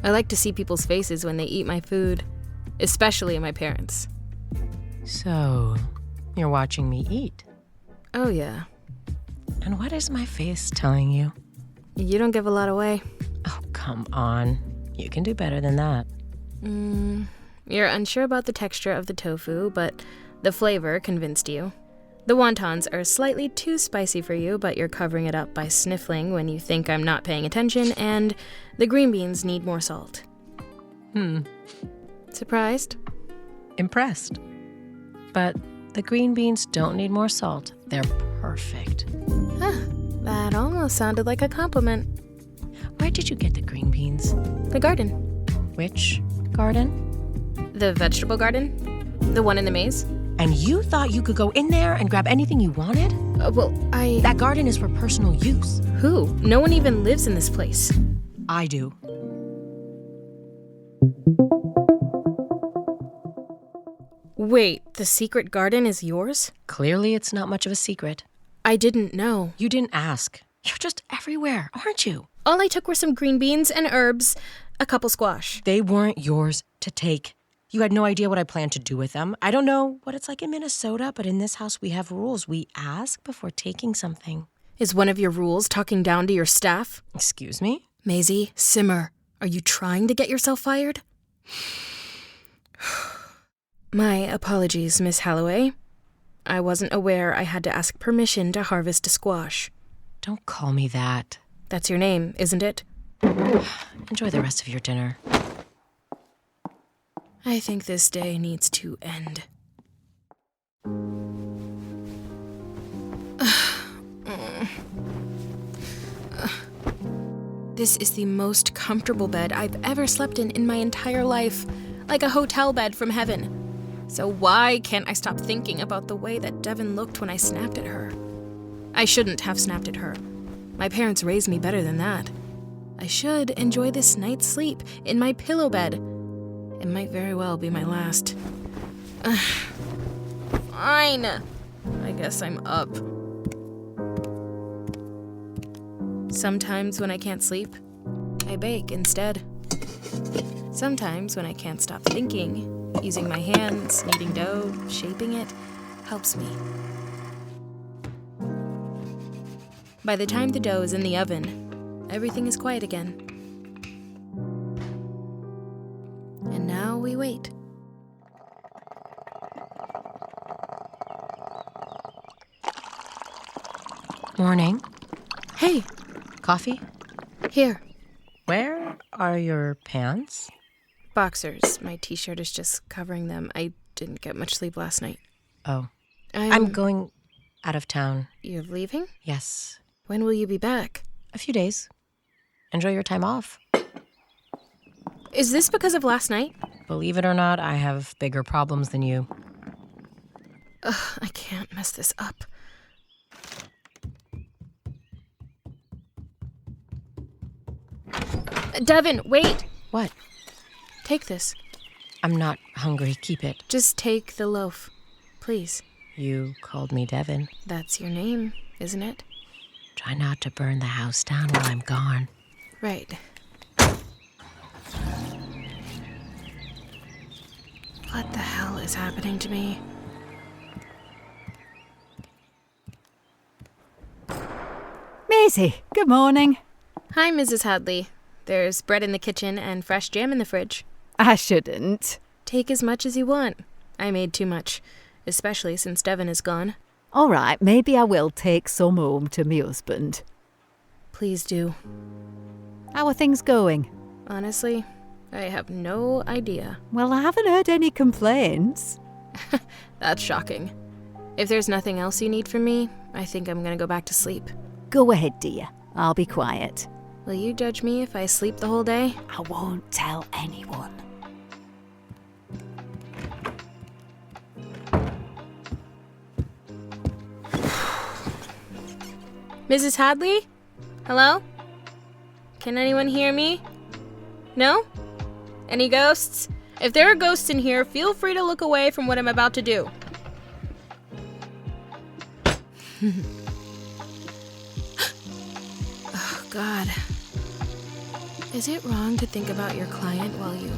I like to see people's faces when they eat my food. Especially my parents. So, you're watching me eat? Oh, yeah. And what is my face telling you? You don't give a lot away. Oh, come on. You can do better than that. You're unsure about the texture of the tofu, but the flavor convinced you. The wontons are slightly too spicy for you, but you're covering it up by sniffling when you think I'm not paying attention, and the green beans need more salt. Surprised? Impressed. But the green beans don't need more salt. They're perfect. That almost sounded like a compliment. Where did you get the green beans? The garden. Which garden? The vegetable garden? The one in the maze? And you thought you could go in there and grab anything you wanted? That garden is for personal use. Who? No one even lives in this place. I do. Wait, the secret garden is yours? Clearly it's not much of a secret. I didn't know. You didn't ask. You're just everywhere, aren't you? All I took were some green beans and herbs, a couple squash. They weren't yours to take. You had no idea what I planned to do with them. I don't know what it's like in Minnesota, but in this house we have rules. We ask before taking something. Is one of your rules talking down to your staff? Excuse me? Maisie, simmer. Are you trying to get yourself fired? My apologies, Miss Holloway. I wasn't aware I had to ask permission to harvest a squash. Don't call me that. That's your name, isn't it? Enjoy the rest of your dinner. I think this day needs to end. This is the most comfortable bed I've ever slept in my entire life, like a hotel bed from heaven. So why can't I stop thinking about the way that Devon looked when I snapped at her? I shouldn't have snapped at her. My parents raised me better than that. I should enjoy this night's sleep in my pillow bed. It might very well be my last. Fine. I guess I'm up. Sometimes when I can't sleep, I bake instead. Sometimes when I can't stop thinking, using my hands, kneading dough, shaping it, helps me. By the time the dough is in the oven, everything is quiet again. And now we wait. Morning. Hey, Coffee? here. Where are your pants? Boxers. My t-shirt is just covering them. I didn't get much sleep last night. Oh. I'm going out of town. You're leaving? Yes. When will you be back? A few days. Enjoy your time off. Is this because of last night? Believe it or not, I have bigger problems than you. Ugh, I can't mess this up. Devon, wait! What? Take this. I'm not hungry. Keep it. Just take the loaf, please. You called me Devon. That's your name, isn't it? Try not to burn the house down while I'm gone. Right. What the hell is happening to me? Maisie, good morning. Hi, Mrs. Hadley. There's bread in the kitchen and fresh jam in the fridge. I shouldn't. Take as much as you want. I made too much, especially since Devon is gone. All right, maybe I will take some home to my husband. Please do. How are things going? Honestly, I have no idea. Well, I haven't heard any complaints. That's shocking. If there's nothing else you need from me, I think I'm gonna go back to sleep. Go ahead, dear. I'll be quiet. Will you judge me if I sleep the whole day? I won't tell anyone. Mrs. Hadley? Hello? Can anyone hear me? No? Any ghosts? If there are ghosts in here, feel free to look away from what I'm about to do. Oh, God. Is it wrong to think about your client while you...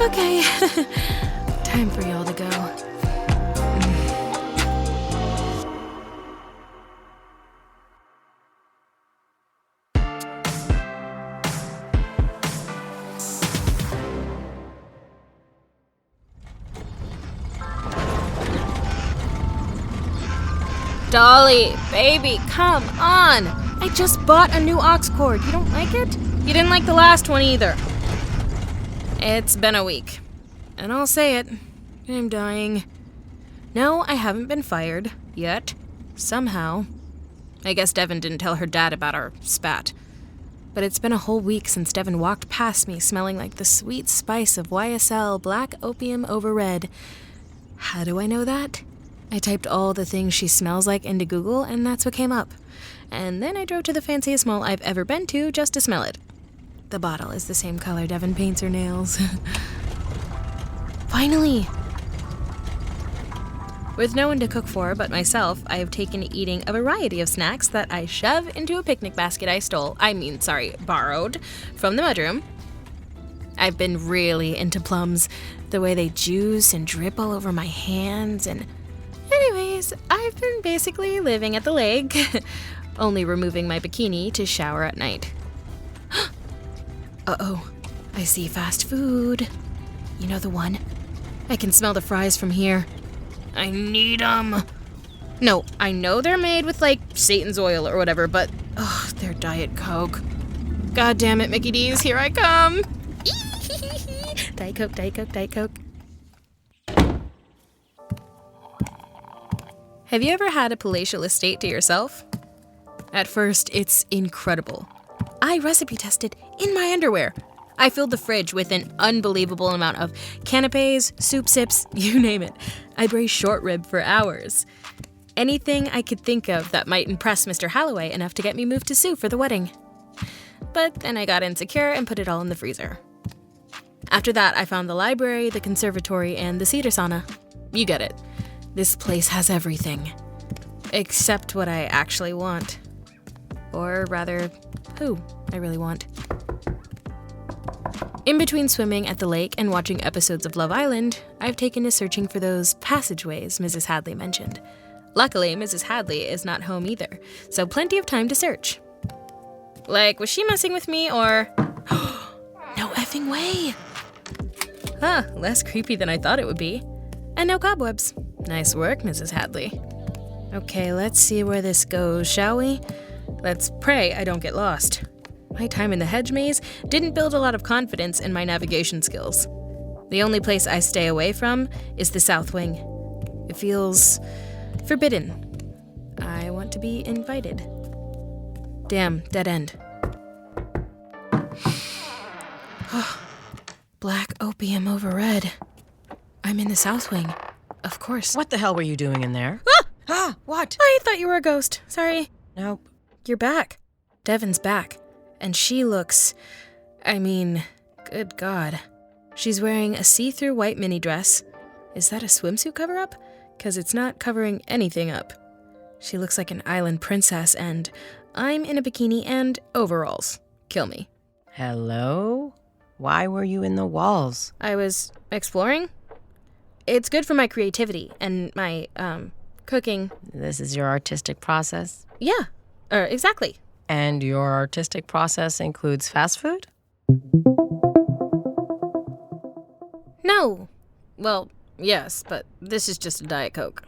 Okay. Time for y'all to go. Dolly, baby, come on. I just bought a new aux cord. You don't like it? You didn't like the last one either. It's been a week. And I'll say it. I'm dying. No, I haven't been fired. Yet. Somehow. I guess Devon didn't tell her dad about our spat. But it's been a whole week since Devon walked past me smelling like the sweet spice of YSL black opium over red. How do I know that? I typed all the things she smells like into Google, and that's what came up. And then I drove to the fanciest mall I've ever been to just to smell it. The bottle is the same color Devon paints her nails. Finally! With no one to cook for but myself, I have taken to eating a variety of snacks that I shove into a picnic basket borrowed from the mudroom. I've been really into plums, the way they juice and drip all over my hands, and anyways, I've been basically living at the lake, only removing my bikini to shower at night. Uh-oh, I see fast food. You know the one? I can smell the fries from here. I need them. No, I know they're made with, Satan's oil or whatever, but, they're Diet Coke. God damn it, Mickey D's, here I come. Diet Coke, Diet Coke, Diet Coke. Have you ever had a palatial estate to yourself? At first, it's incredible. I recipe tested in my underwear. I filled the fridge with an unbelievable amount of canapes, soup sips, you name it. I braised short rib for hours. Anything I could think of that might impress Mr. Holloway enough to get me moved to Sioux for the wedding. But then I got insecure and put it all in the freezer. After that, I found the library, the conservatory, and the cedar sauna. You get it. This place has everything. Except what I actually want. Or rather, who I really want. In between swimming at the lake and watching episodes of Love Island, I've taken to searching for those passageways Mrs. Hadley mentioned. Luckily, Mrs. Hadley is not home either, so plenty of time to search. Was she messing with me or... No effing way! Huh, less creepy than I thought it would be. And no cobwebs. Nice work, Mrs. Hadley. Okay, let's see where this goes, shall we? Let's pray I don't get lost. My time in the hedge maze didn't build a lot of confidence in my navigation skills. The only place I stay away from is the South Wing. It feels forbidden. I want to be invited. Damn, dead end. Black opium over red. I'm in the South Wing. Of course. What the hell were you doing in there? What? I thought you were a ghost. Sorry. Nope. You're back. Devon's back. And she looks... good God. She's wearing a see-through white mini dress. Is that a swimsuit cover-up? 'Cause it's not covering anything up. She looks like an island princess, and I'm in a bikini and overalls. Kill me. Hello? Why were you in the walls? I was exploring. It's good for my creativity and my, cooking. This is your artistic process? Yeah, exactly. And your artistic process includes fast food? No. Well, yes, but this is just a Diet Coke.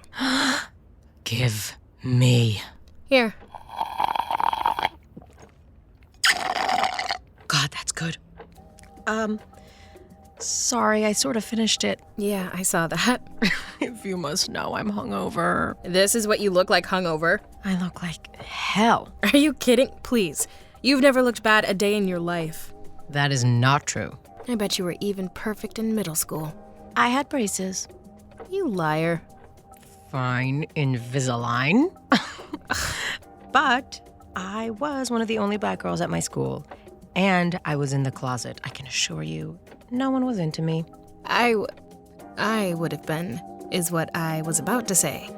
Give me. Here. God, that's good. Sorry, I sort of finished it. Yeah, I saw that. If you must know, I'm hungover. This is what you look like hungover. I look like hell. Are you kidding? Please. You've never looked bad a day in your life. That is not true. I bet you were even perfect in middle school. I had braces. You liar. Fine, Invisalign. But I was one of the only black girls at my school. And I was in the closet. I can assure you, no one was into me. I would have been, is what I was about to say.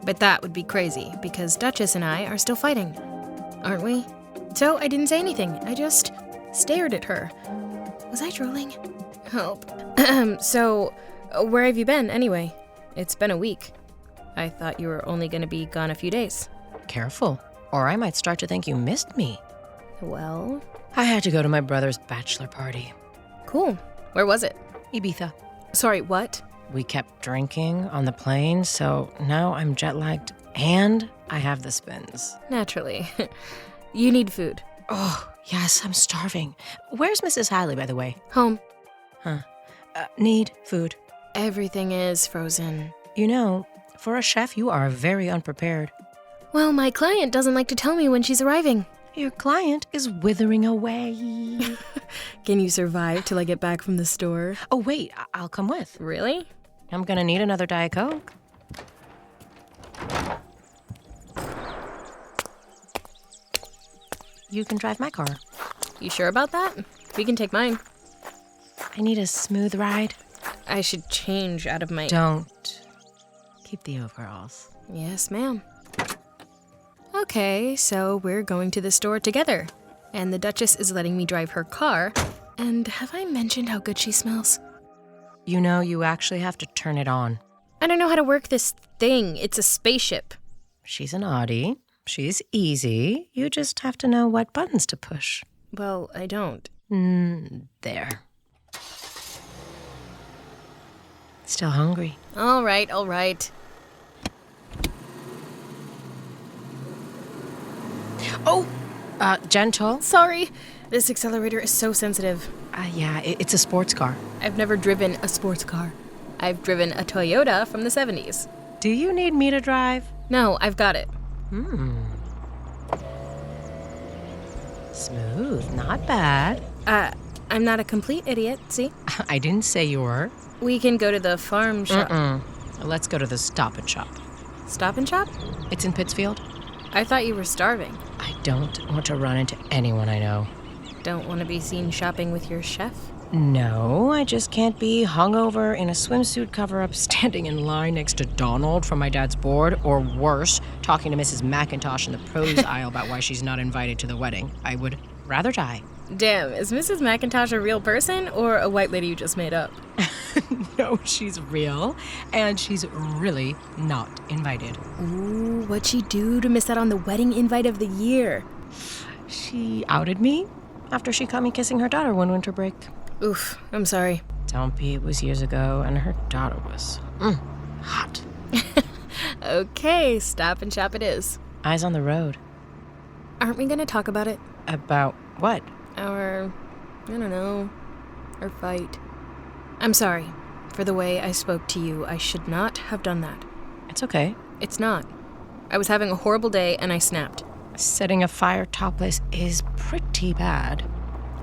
But that would be crazy, because Duchess and I are still fighting. Aren't we? So I didn't say anything. I just stared at her. Was I drooling? Help. So, where have you been, anyway? It's been a week. I thought you were only going to be gone a few days. Careful, or I might start to think you missed me. Well? I had to go to my brother's bachelor party. Cool. Where was it? Ibiza. Sorry, what? We kept drinking on the plane, so now I'm jet-lagged and I have the spins. Naturally. You need food. Oh, yes, I'm starving. Where's Mrs. Hadley, by the way? Home. Huh. Need food. Everything is frozen. You know, for a chef, you are very unprepared. Well, my client doesn't like to tell me when she's arriving. Your client is withering away. Can you survive till I get back from the store? Oh, wait, I'll come with. Really? I'm gonna need another Diet Coke. You can drive my car. You sure about that? We can take mine. I need a smooth ride. I should change out of my... Don't. Keep the overalls. Yes, ma'am. Okay, so we're going to the store together. And the Duchess is letting me drive her car. And have I mentioned how good she smells? You know, you actually have to turn it on. I don't know how to work this thing. It's a spaceship. She's an Audi. She's easy. You just have to know what buttons to push. Well, I don't. There. Still hungry. All right. Oh! Gentle. Sorry. This accelerator is so sensitive. Yeah, it's a sports car. I've never driven a sports car. I've driven a Toyota from the 70s. Do you need me to drive? No, I've got it. Smooth, not bad. I'm not a complete idiot, see? I didn't say you were. We can go to the farm shop. Let's go to the Stop and Shop. Stop and Shop? It's in Pittsfield. I thought you were starving. I don't want to run into anyone I know. Don't want to be seen shopping with your chef? No, I just can't be hungover in a swimsuit cover-up standing in line next to Donald from my dad's board, or worse, talking to Mrs. McIntosh in the produce aisle about why she's not invited to the wedding. I would rather die. Damn, is Mrs. McIntosh a real person or a white lady you just made up? No, she's real, and she's really not invited. Ooh, what'd she do to miss out on the wedding invite of the year? She outed me after she caught me kissing her daughter one winter break. Oof, I'm sorry. Don't be, it was years ago, and her daughter was hot. Okay, Stop and Shop it is. Eyes on the road. Aren't we gonna talk about it? About what? Our fight. I'm sorry. For the way I spoke to you, I should not have done that. It's okay. It's not. I was having a horrible day and I snapped. Setting a fire topless is pretty bad.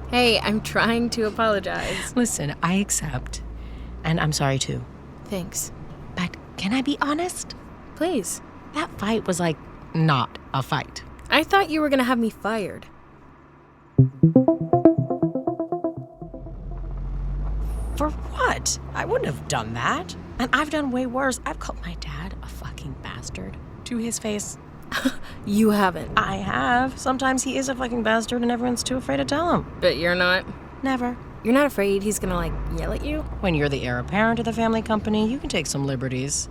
Hey, I'm trying to apologize. Listen, I accept. And I'm sorry too. Thanks. But can I be honest? Please. That fight was like not a fight. I thought you were gonna have me fired. For what? I wouldn't have done that. And I've done way worse. I've called my dad a fucking bastard to his face. You haven't. I have. Sometimes he is a fucking bastard and everyone's too afraid to tell him. But you're not? Never. You're not afraid he's gonna, yell at you? When you're the heir apparent of the family company, you can take some liberties.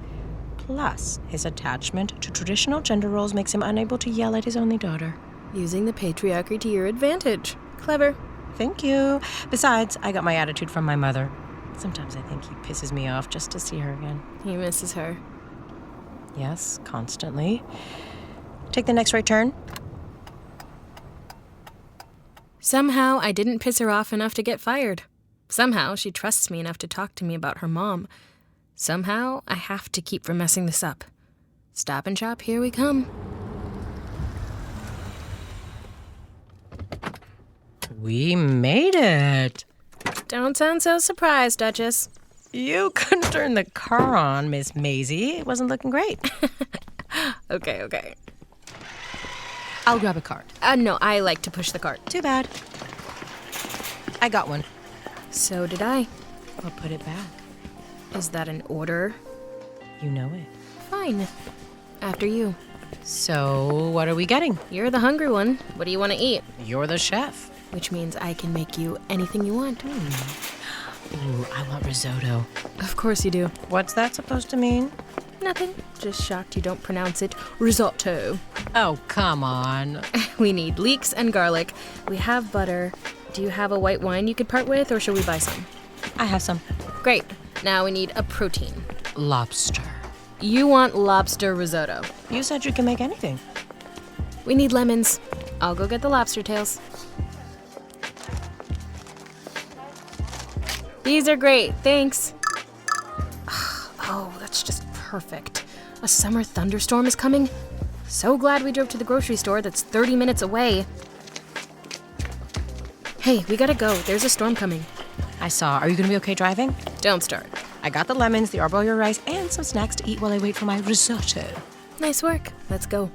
Plus, his attachment to traditional gender roles makes him unable to yell at his only daughter. Using the patriarchy to your advantage. Clever. Thank you. Besides, I got my attitude from my mother. Sometimes I think he pisses me off just to see her again. He misses her. Yes, constantly. Take the next right turn. Somehow, I didn't piss her off enough to get fired. Somehow, she trusts me enough to talk to me about her mom. Somehow, I have to keep from messing this up. Stop and Shop, here we come. We made it. Don't sound so surprised, Duchess. You couldn't turn the car on, Miss Maisie. It wasn't looking great. Okay. I'll grab a cart. No, I like to push the cart. Too bad. I got one. So did I. I'll put it back. Is that an order? You know it. Fine. After you. So, what are we getting? You're the hungry one. What do you want to eat? You're the chef. Which means I can make you anything you want. Ooh, I want risotto. Of course you do. What's that supposed to mean? Nothing. Just shocked you don't pronounce it risotto. Oh, come on. We need leeks and garlic. We have butter. Do you have a white wine you could part with, or should we buy some? I have some. Great. Now we need a protein. Lobster. You want lobster risotto. You said you can make anything. We need lemons. I'll go get the lobster tails. These are great, thanks. Oh, that's just perfect. A summer thunderstorm is coming. So glad we drove to the grocery store that's 30 minutes away. Hey, we gotta go. There's a storm coming. I saw. Are you gonna be okay driving? Don't start. I got the lemons, the arborio rice, and some snacks to eat while I wait for my risotto. Nice work. Let's go.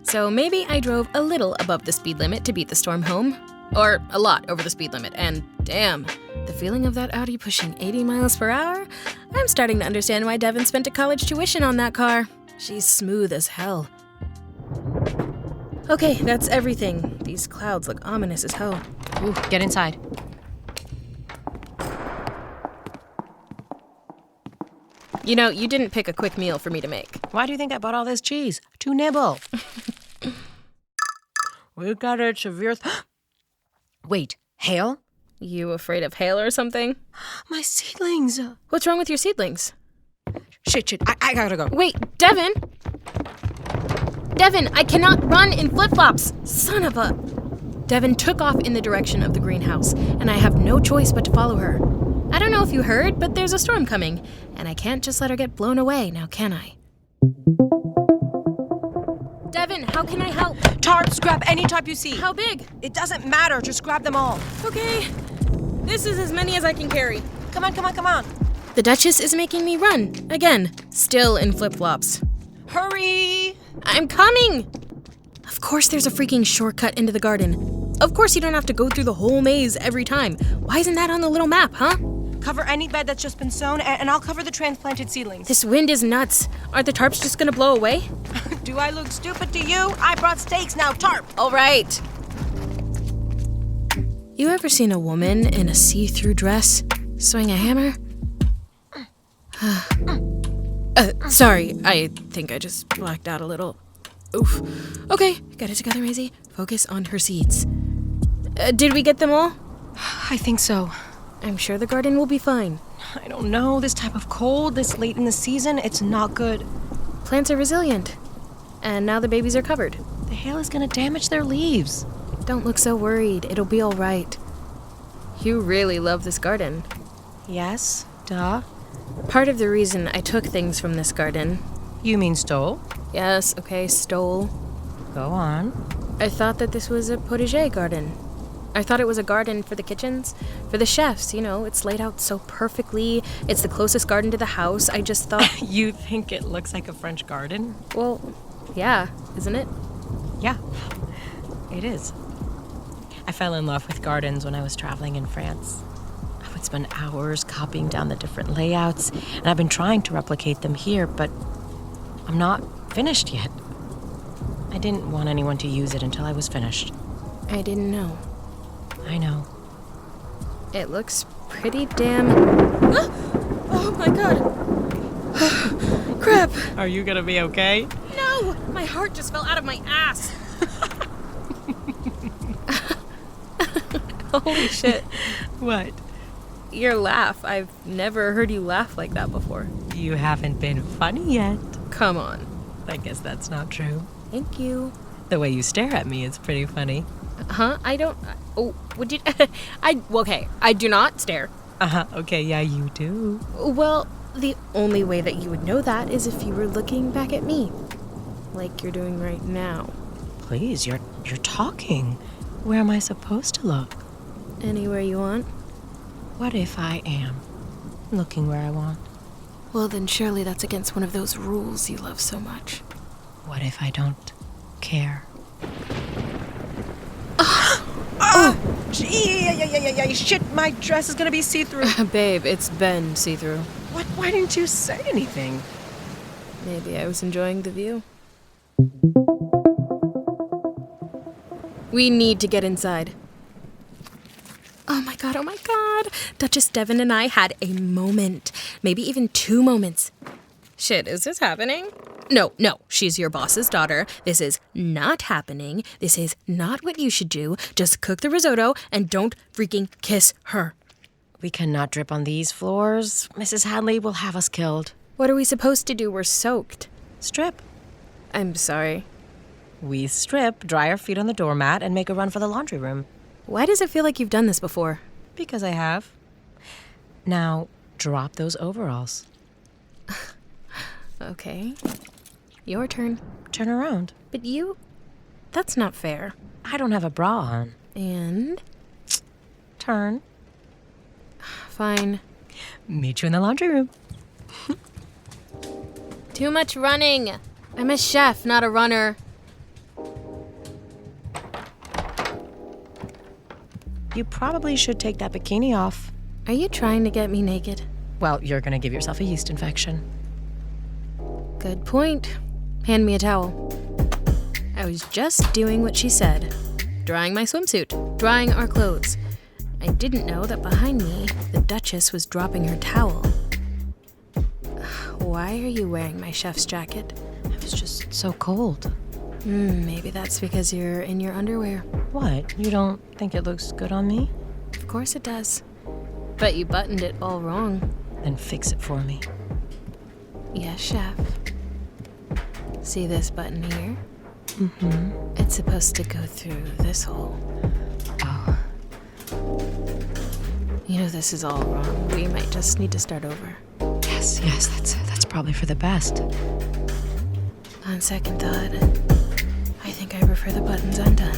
So maybe I drove a little above the speed limit to beat the storm home. Or a lot over the speed limit. And damn, the feeling of that Audi pushing 80 miles per hour? I'm starting to understand why Devon spent a college tuition on that car. She's smooth as hell. Okay, that's everything. These clouds look ominous as hell. Ooh, get inside. You know, you didn't pick a quick meal for me to make. Why do you think I bought all this cheese? To nibble. We got a severe... Wait, hail? You afraid of hail or something? My seedlings. What's wrong with your seedlings? Shit, I gotta go. Wait, Devon! Devon, I cannot run in flip-flops! Son of a... Devon took off in the direction of the greenhouse, and I have no choice but to follow her. I don't know if you heard, but there's a storm coming, and I can't just let her get blown away, now can I? Devon, how can I help? Tarps, grab any tarp you see. How big? It doesn't matter, just grab them all. Okay. This is as many as I can carry. Come on. The Duchess is making me run. Again, still in flip-flops. Hurry! I'm coming! Of course there's a freaking shortcut into the garden. Of course you don't have to go through the whole maze every time. Why isn't that on the little map, huh? Cover any bed that's just been sown, and I'll cover the transplanted seedlings. This wind is nuts. Aren't the tarps just gonna blow away? Do I look stupid to you? I brought stakes, now tarp! All right. You ever seen a woman in a see-through dress swing a hammer? Sorry, I think I just blacked out a little. Oof. Okay, got it together, Maisie. Focus on her seeds. Did we get them all? I think so. I'm sure the garden will be fine. I don't know, this type of cold, this late in the season, it's not good. Plants are resilient. And now the babies are covered. The hail is gonna damage their leaves. Don't look so worried. It'll be all right. You really love this garden. Yes, duh. Part of the reason I took things from this garden... You mean stole? Yes, okay, stole. Go on. I thought that this was a potager garden. I thought it was a garden for the kitchens, for the chefs, you know, it's laid out so perfectly. It's the closest garden to the house. I just thought... You think it looks like a French garden? Well, yeah, isn't it? Yeah, it is. I fell in love with gardens when I was traveling in France. I would spend hours copying down the different layouts, and I've been trying to replicate them here, but I'm not finished yet. I didn't want anyone to use it until I was finished. I didn't know. I know. It looks pretty damn... Oh my god! Crap! Are you gonna be okay? No! My heart just fell out of my ass! Holy shit. What? Your laugh. I've never heard you laugh like that before. You haven't been funny yet. Come on. I guess that's not true. Thank you. The way you stare at me is pretty funny. Huh? I don't... Oh, would you... Okay, I do not stare. Okay, yeah, you do. Well, the only way that you would know that is if you were looking back at me. Like you're doing right now. Please, you're talking. Where am I supposed to look? Anywhere you want. What if I am looking where I want? Well, then surely that's against one of those rules you love so much. What if I don't care? Yeah, shit, my dress is gonna be see-through. Babe, it's been see-through. What? Why didn't you say anything? Maybe I was enjoying the view. We need to get inside. Oh my god. Duchess Devon and I had a moment. Maybe even 2 moments. Shit, is this happening? No, she's your boss's daughter. This is not happening. This is not what you should do. Just cook the risotto and don't freaking kiss her. We cannot drip on these floors. Mrs. Hadley will have us killed. What are we supposed to do? We're soaked. Strip. I'm sorry. We strip, dry our feet on the doormat, and make a run for the laundry room. Why does it feel like you've done this before? Because I have. Now, drop those overalls. Okay. Your turn. Turn around. But you... That's not fair. I don't have a bra on. And? Turn. Fine. Meet you in the laundry room. Too much running. I'm a chef, not a runner. You probably should take that bikini off. Are you trying to get me naked? Well, you're gonna give yourself a yeast infection. Good point. Hand me a towel. I was just doing what she said. Drying my swimsuit. Drying our clothes. I didn't know that behind me, the Duchess was dropping her towel. Why are you wearing my chef's jacket? It was just so cold. Maybe that's because you're in your underwear. What? You don't think it looks good on me? Of course it does. But you buttoned it all wrong. Then fix it for me. Yes, chef. See this button here? Mm-hmm. It's supposed to go through this hole. Oh. You know this is all wrong. We might just need to start over. Yes, that's probably for the best. On second thought, I think I prefer the buttons undone.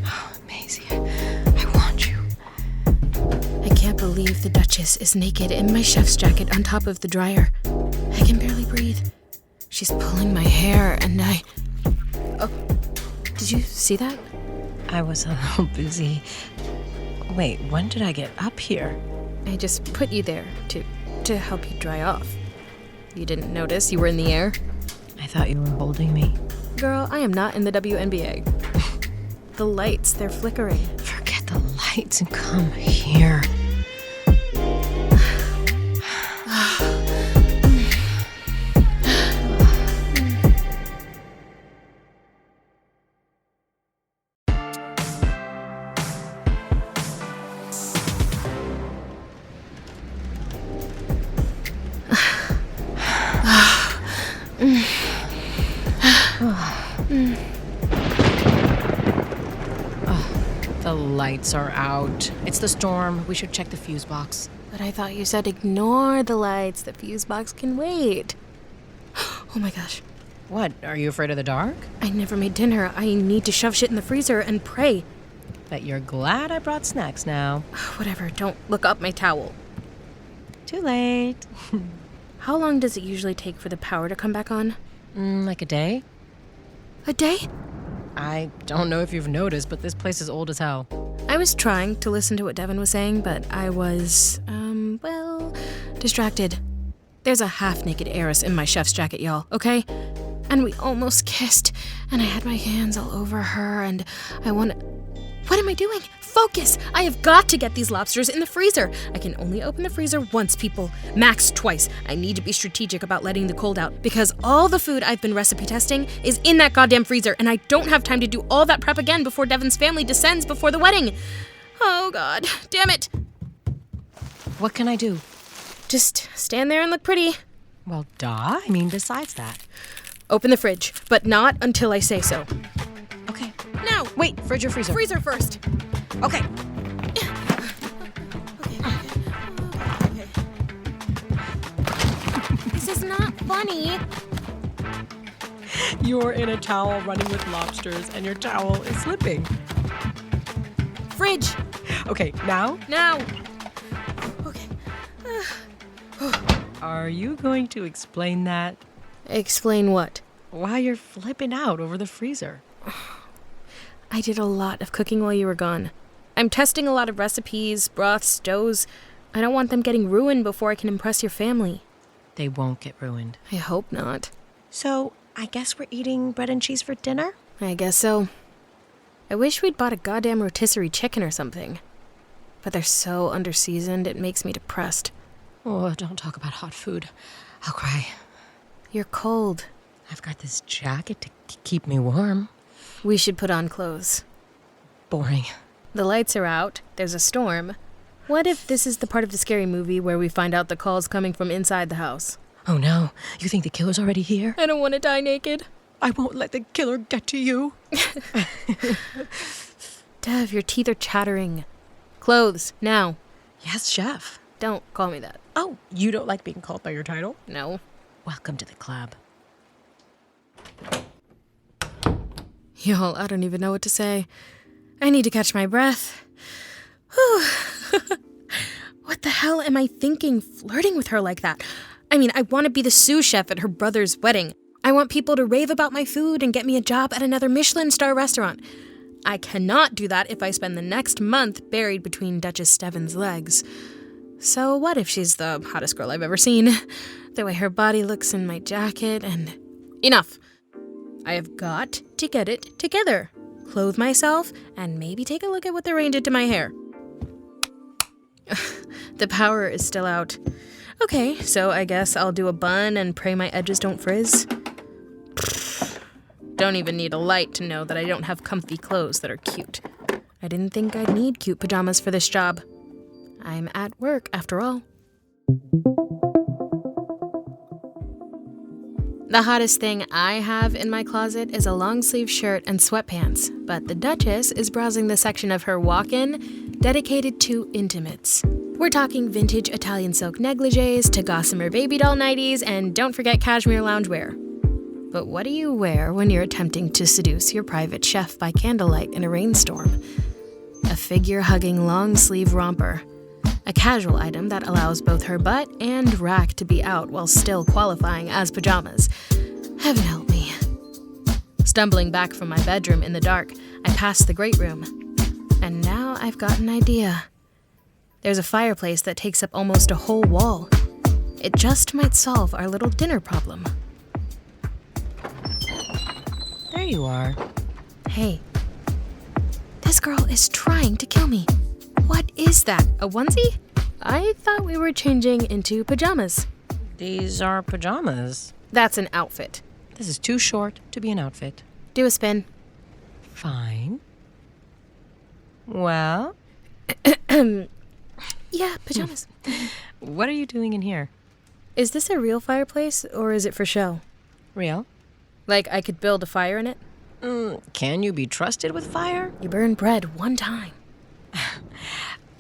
Oh, Maisie, I want you. I can't believe the Duchess is naked in my chef's jacket on top of the dryer. I can barely breathe. She's pulling my hair and Oh, did you see that? I was a little busy. Wait, when did I get up here? I just put you there to help you dry off. You didn't notice you were in the air? I thought you were holding me. Girl, I am not in the WNBA. The lights, they're flickering. Forget the lights and come here. The lights are out. It's the storm. We should check the fuse box. But I thought you said ignore the lights. The fuse box can wait. Oh my gosh. What? Are you afraid of the dark? I never made dinner. I need to shove shit in the freezer and pray. Bet you're glad I brought snacks now. Whatever, don't look up my towel. Too late. How long does it usually take for the power to come back on? Like a day? A day? I don't know if you've noticed, but this place is old as hell. I was trying to listen to what Devon was saying, but I was, distracted. There's a half-naked heiress in my chef's jacket, y'all, okay? And we almost kissed, and I had my hands all over her, and What am I doing? Focus! I have got to get these lobsters in the freezer. I can only open the freezer once, people. Max twice. I need to be strategic about letting the cold out because all the food I've been recipe testing is in that goddamn freezer and I don't have time to do all that prep again before Devon's family descends before the wedding. Oh, God. Damn it. What can I do? Just stand there and look pretty. Well, duh. I mean, besides that. Open the fridge, but not until I say so. Okay. Now! Wait, fridge or freezer? Freezer first. Okay. Okay. This is not funny. You're in a towel running with lobsters and your towel is slipping. Fridge. Okay, now? Now. Okay. Are you going to explain that? Explain what? Why you're flipping out over the freezer. I did a lot of cooking while you were gone. I'm testing a lot of recipes, broths, stows. I don't want them getting ruined before I can impress your family. They won't get ruined. I hope not. So, I guess we're eating bread and cheese for dinner? I guess so. I wish we'd bought a goddamn rotisserie chicken or something. But they're so underseasoned, it makes me depressed. Oh, don't talk about hot food. I'll cry. You're cold. I've got this jacket to keep me warm. We should put on clothes. Boring. The lights are out. There's a storm. What if this is the part of the scary movie where we find out the call's coming from inside the house? Oh no, you think the killer's already here? I don't want to die naked. I won't let the killer get to you. Dev, your teeth are chattering. Clothes, now. Yes, chef. Don't call me that. Oh, you don't like being called by your title? No. Welcome to the club. Y'all, I don't even know what to say. I need to catch my breath. Whew. What the hell am I thinking, flirting with her like that? I mean, I want to be the sous chef at her brother's wedding. I want people to rave about my food and get me a job at another Michelin star restaurant. I cannot do that if I spend the next month buried between Duchess Devon's legs. So what if she's the hottest girl I've ever seen? The way her body looks in my jacket and... Enough! I have got to get it together. Clothe myself and maybe take a look at what the rain did to my hair. The power is still out. Okay, so I guess I'll do a bun and pray my edges don't frizz. Don't even need a light to know that I don't have comfy clothes that are cute. I didn't think I'd need cute pajamas for this job. I'm at work, after all. The hottest thing I have in my closet is a long-sleeve shirt and sweatpants, but the Duchess is browsing the section of her walk-in dedicated to intimates. We're talking vintage Italian silk negligees to gossamer baby doll nighties, and don't forget cashmere loungewear. But what do you wear when you're attempting to seduce your private chef by candlelight in a rainstorm? A figure-hugging long-sleeve romper. A casual item that allows both her butt and rack to be out while still qualifying as pajamas. Heaven help me. Stumbling back from my bedroom in the dark, I pass the great room. And now I've got an idea. There's a fireplace that takes up almost a whole wall. It just might solve our little dinner problem. There you are. Hey. This girl is trying to kill me. What is that? A onesie? I thought we were changing into pajamas. These are pajamas. That's an outfit. This is too short to be an outfit. Do a spin. Fine. Well? Yeah, pajamas. What are you doing in here? Is this a real fireplace, or is it for show? Real? Like I could build a fire in it? Can you be trusted with fire? You burn bread one time.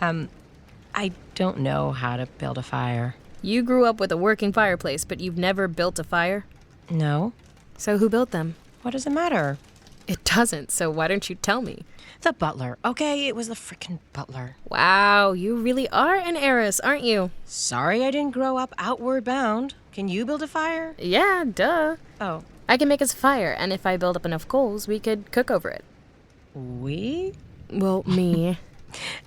I don't know how to build a fire. You grew up with a working fireplace, but you've never built a fire? No. So who built them? What does it matter? It doesn't, so why don't you tell me? The butler. Okay, it was the frickin' butler. Wow, you really are an heiress, aren't you? Sorry I didn't grow up outward bound. Can you build a fire? Yeah, duh. Oh. I can make us a fire, and if I build up enough coals, we could cook over it. We? Well, me.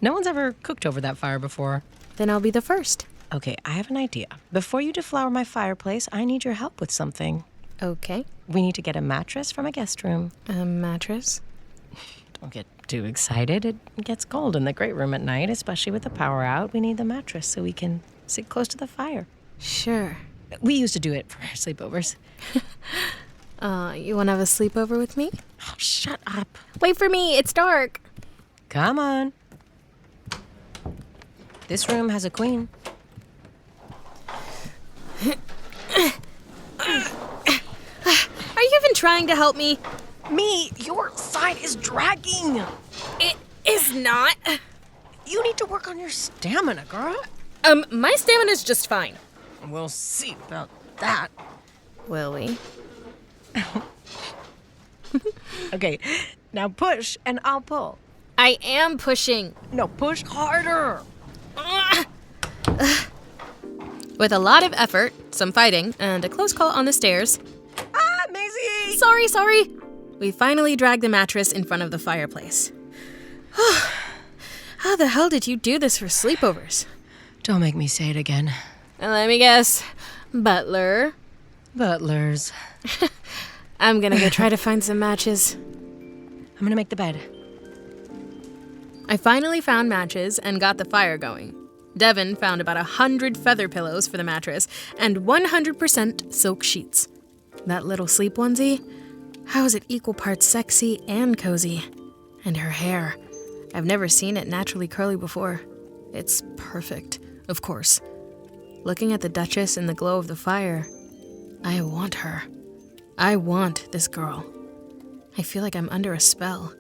No one's ever cooked over that fire before. Then I'll be the first. Okay, I have an idea. Before you deflower my fireplace, I need your help with something. Okay. We need to get a mattress from a guest room. A mattress? Don't get too excited. It gets cold in the great room at night, especially with the power out. We need the mattress so we can sit close to the fire. Sure. We used to do it for our sleepovers. You want to have a sleepover with me? Oh, shut up. Wait for me, it's dark. Come on. This room has a queen. Are you even trying to help me? Me, your side is dragging. It is not. You need to work on your stamina, girl. My stamina's just fine. We'll see about that. Will we? Okay, now push and I'll pull. I am pushing. No, push harder. With a lot of effort, some fighting, and a close call on the stairs. Ah, Maisie! Sorry. We finally dragged the mattress in front of the fireplace. How the hell did you do this for sleepovers? Don't make me say it again. Let me guess. Butler. Butlers. I'm gonna go try to find some matches. I'm gonna make the bed. I finally found matches and got the fire going. Devon found about 100 feather pillows for the mattress and 100% silk sheets. That little sleep onesie? How is it equal parts sexy and cozy? And her hair. I've never seen it naturally curly before. It's perfect, of course. looking at the Duchess in the glow of the fire. I want her. I want this girl. I feel like I'm under a spell,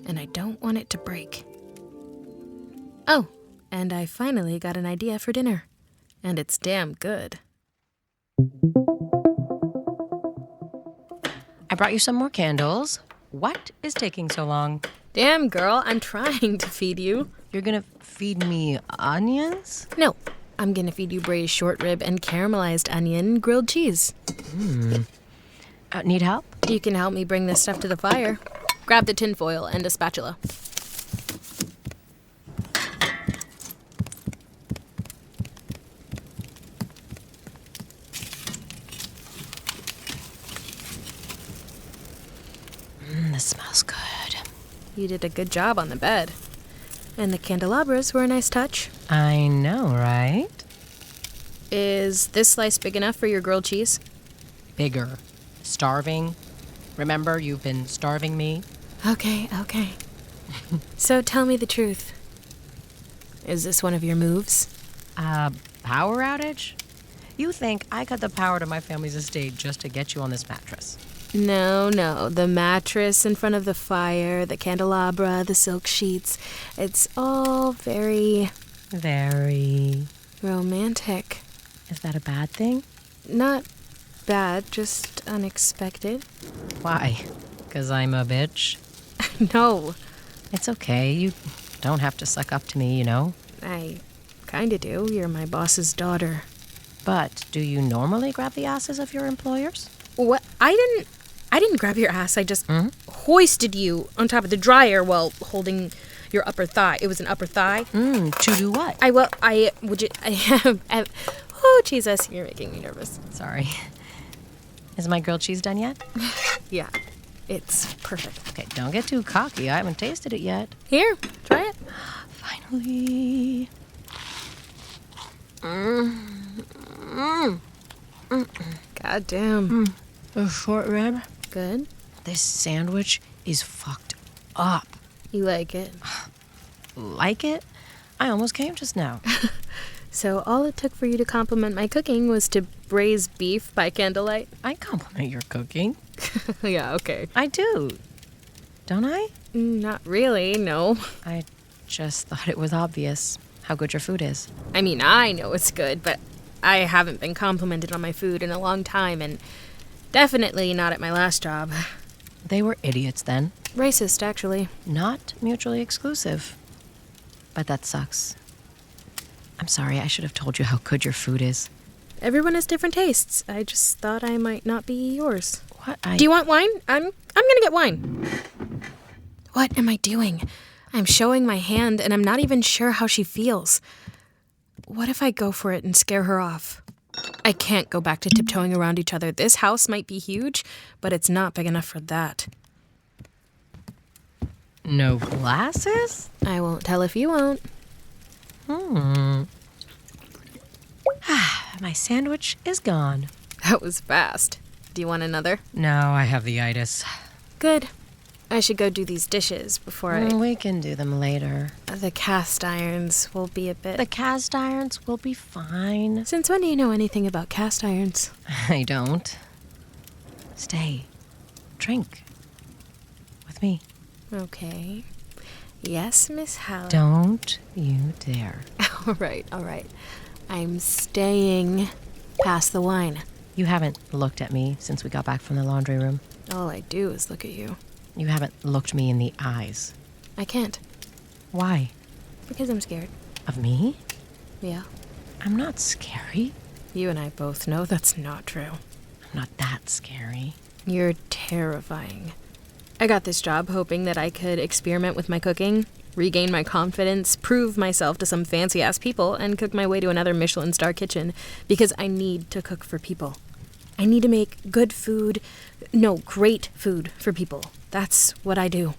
and I don't want it to break. Oh, and I finally got an idea for dinner, and it's damn good. I brought you some more candles. What is taking so long? Damn, girl, I'm trying to feed you. You're gonna feed me onions? No, I'm gonna feed you braised short rib and caramelized onion grilled cheese. Need help? You can help me bring this stuff to the fire. Grab the tinfoil and a spatula. This smells good. You did a good job on the bed. And the candelabras were a nice touch. I know, right? Is this slice big enough for your grilled cheese? Bigger. Starving. Remember, you've been starving me? Okay. So tell me the truth. Is this one of your moves? Power outage? You think I cut the power to my family's estate just to get you on this mattress? No. The mattress in front of the fire, the candelabra, the silk sheets. It's all very romantic. Is that a bad thing? Not bad, just unexpected. Why? 'Cause I'm a bitch? No, It's okay. You don't have to suck up to me, you know? I kinda do. You're my boss's daughter. But do you normally grab the asses of your employers? What? I didn't grab your ass. I just hoisted you on top of the dryer while holding your upper thigh. It was an upper thigh. To do what? Oh, Jesus, you're making me nervous. Sorry. Is my grilled cheese done yet? Yeah, it's perfect. Okay, don't get too cocky. I haven't tasted it yet. Here, try it. Finally. God damn. A short rib. Good. This sandwich is fucked up. You like it? Like it? I almost came just now. So all it took for you to compliment my cooking was to braise beef by candlelight? I compliment your cooking. Yeah, okay. I do. Don't I? Not really, no. I just thought it was obvious how good your food is. I mean, I know it's good, but I haven't been complimented on my food in a long time, and definitely not at my last job. They were idiots then. Racist, actually. Not mutually exclusive. But that sucks. I'm sorry, I should have told you how good your food is. Everyone has different tastes. I just thought I might not be yours. What? Do you want wine? I'm gonna get wine. What am I doing? I'm showing my hand, and I'm not even sure how she feels. What if I go for it and scare her off? I can't go back to tiptoeing around each other. This house might be huge, but it's not big enough for that. No glasses? I won't tell if you won't. My sandwich is gone. That was fast. Do you want another? No, I have the itis. Good. I should go do these dishes before We can do them later. The cast irons will be a bit... The cast irons will be fine. Since when do you know anything about cast irons? I don't. Stay. Drink. With me. Okay. Yes, Miss Howell. Don't you dare. All right. I'm staying. Pass the wine. You haven't looked at me since we got back from the laundry room. All I do is look at you. You haven't looked me in the eyes. I can't. Why? Because I'm scared. Of me? Yeah. I'm not scary. You and I both know that's not true. I'm not that scary. You're terrifying. I got this job hoping that I could experiment with my cooking, regain my confidence, prove myself to some fancy-ass people, and cook my way to another Michelin star kitchen, because I need to cook for people. I need to make great food for people. That's what I do.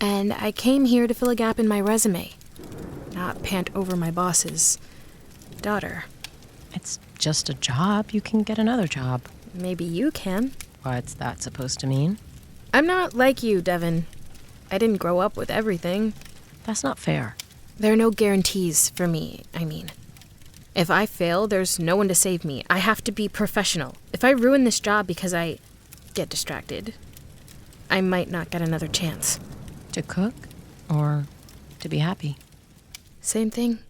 And I came here to fill a gap in my resume, not pant over my boss's daughter. It's just a job. You can get another job. Maybe you can. What's that supposed to mean? I'm not like you, Devon. I didn't grow up with everything. That's not fair. There are no guarantees for me, I mean. If I fail, there's no one to save me. I have to be professional. If I ruin this job because I get distracted, I might not get another chance. To cook or to be happy? Same thing.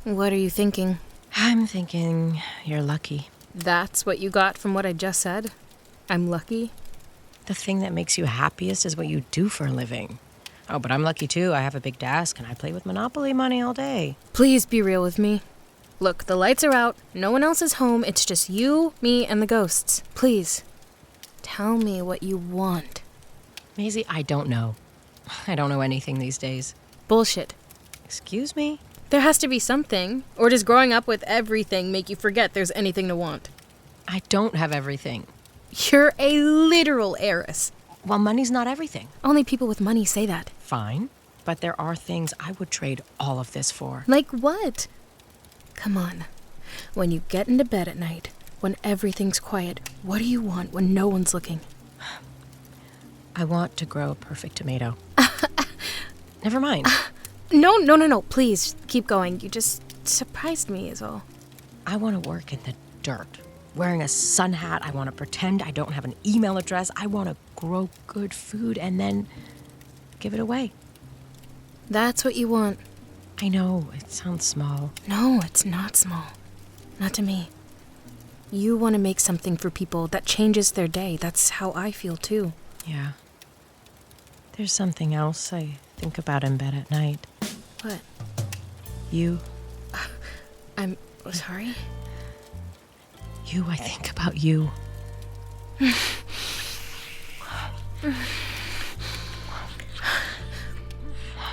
What are you thinking? I'm thinking you're lucky. That's what you got from what I just said? I'm lucky? The thing that makes you happiest is what you do for a living. Oh, but I'm lucky too. I have a big desk and I play with Monopoly money all day. Please be real with me. Look, the lights are out. No one else is home. It's just you, me, and the ghosts. Please, tell me what you want. Maisie, I don't know. I don't know anything these days. Bullshit. Excuse me? There has to be something. Or does growing up with everything make you forget there's anything to want? I don't have everything. You're a literal heiress. Well, money's not everything. Only people with money say that. Fine. But there are things I would trade all of this for. Like what? Come on. When you get into bed at night, when everything's quiet, what do you want when no one's looking? I want to grow a perfect tomato. Never mind. No. Please, keep going. You just surprised me is all. I want to work in the dirt. Wearing a sun hat, I want to pretend I don't have an email address. I want to grow good food and then give it away. That's what you want. I know, it sounds small. No, it's not small. Not to me. You want to make something for people that changes their day. That's how I feel, too. Yeah. There's something else I think about in bed at night. What? You. I'm sorry? I think about you.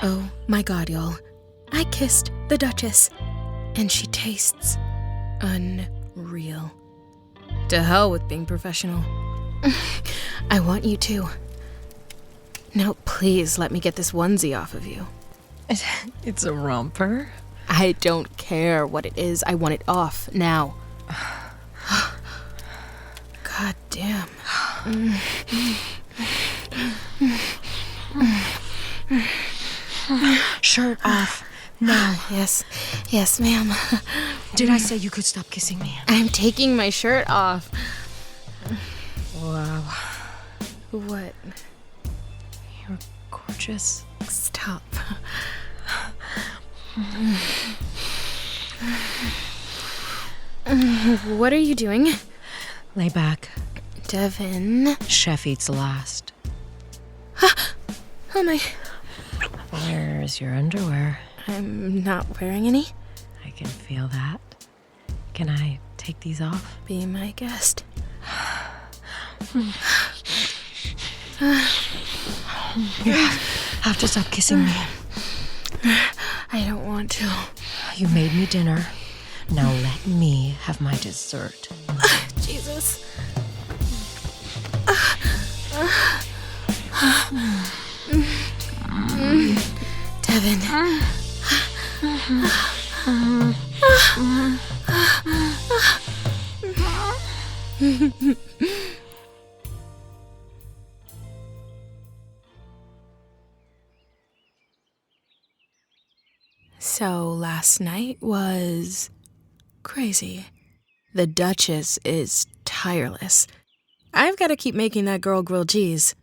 Oh my God, y'all. I kissed the Duchess, and she tastes unreal. To hell with being professional. I want you to. Now, please let me get this onesie off of you. It's a romper. I don't care what it is. I want it off now. God damn. Shirt off. Now. Yes, ma'am. Did I say you could stop kissing me? I'm taking my shirt off. Wow. What? You're gorgeous. Stop. What are you doing? Lay back. Devon. Chef eats last. Oh my. Where's your underwear? I'm not wearing any. I can feel that. Can I take these off? Be my guest. You have to stop kissing me. I don't want to. You made me dinner. Now let me have my dessert. Jesus. Devon. So last night was crazy. The Duchess is tireless. I've got to keep making that girl grilled cheese.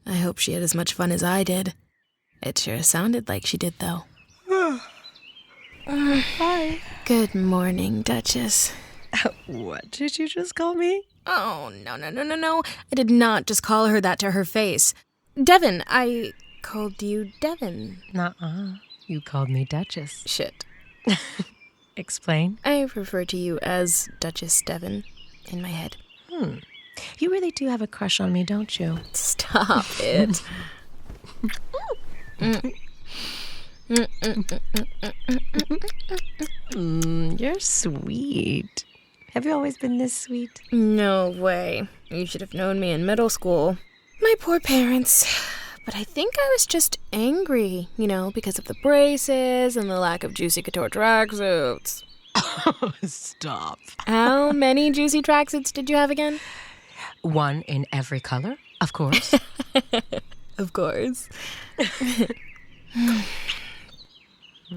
I hope she had as much fun as I did. It sure sounded like she did, though. Hi. Good morning, Duchess. What did you just call me? Oh, no. I did not just call her that to her face. Devon, I called you Devon. Nuh-uh. You called me Duchess. Shit. Explain. I refer to you as Duchess Devon in my head. You really do have a crush on me, don't you? Stop it. You're sweet. Have you always been this sweet? No way. You should have known me in middle school. My poor parents. But I think I was just angry, because of the braces and the lack of juicy couture tracksuits. Oh, stop. How many juicy tracksuits did you have again? One in every color, of course. Of course.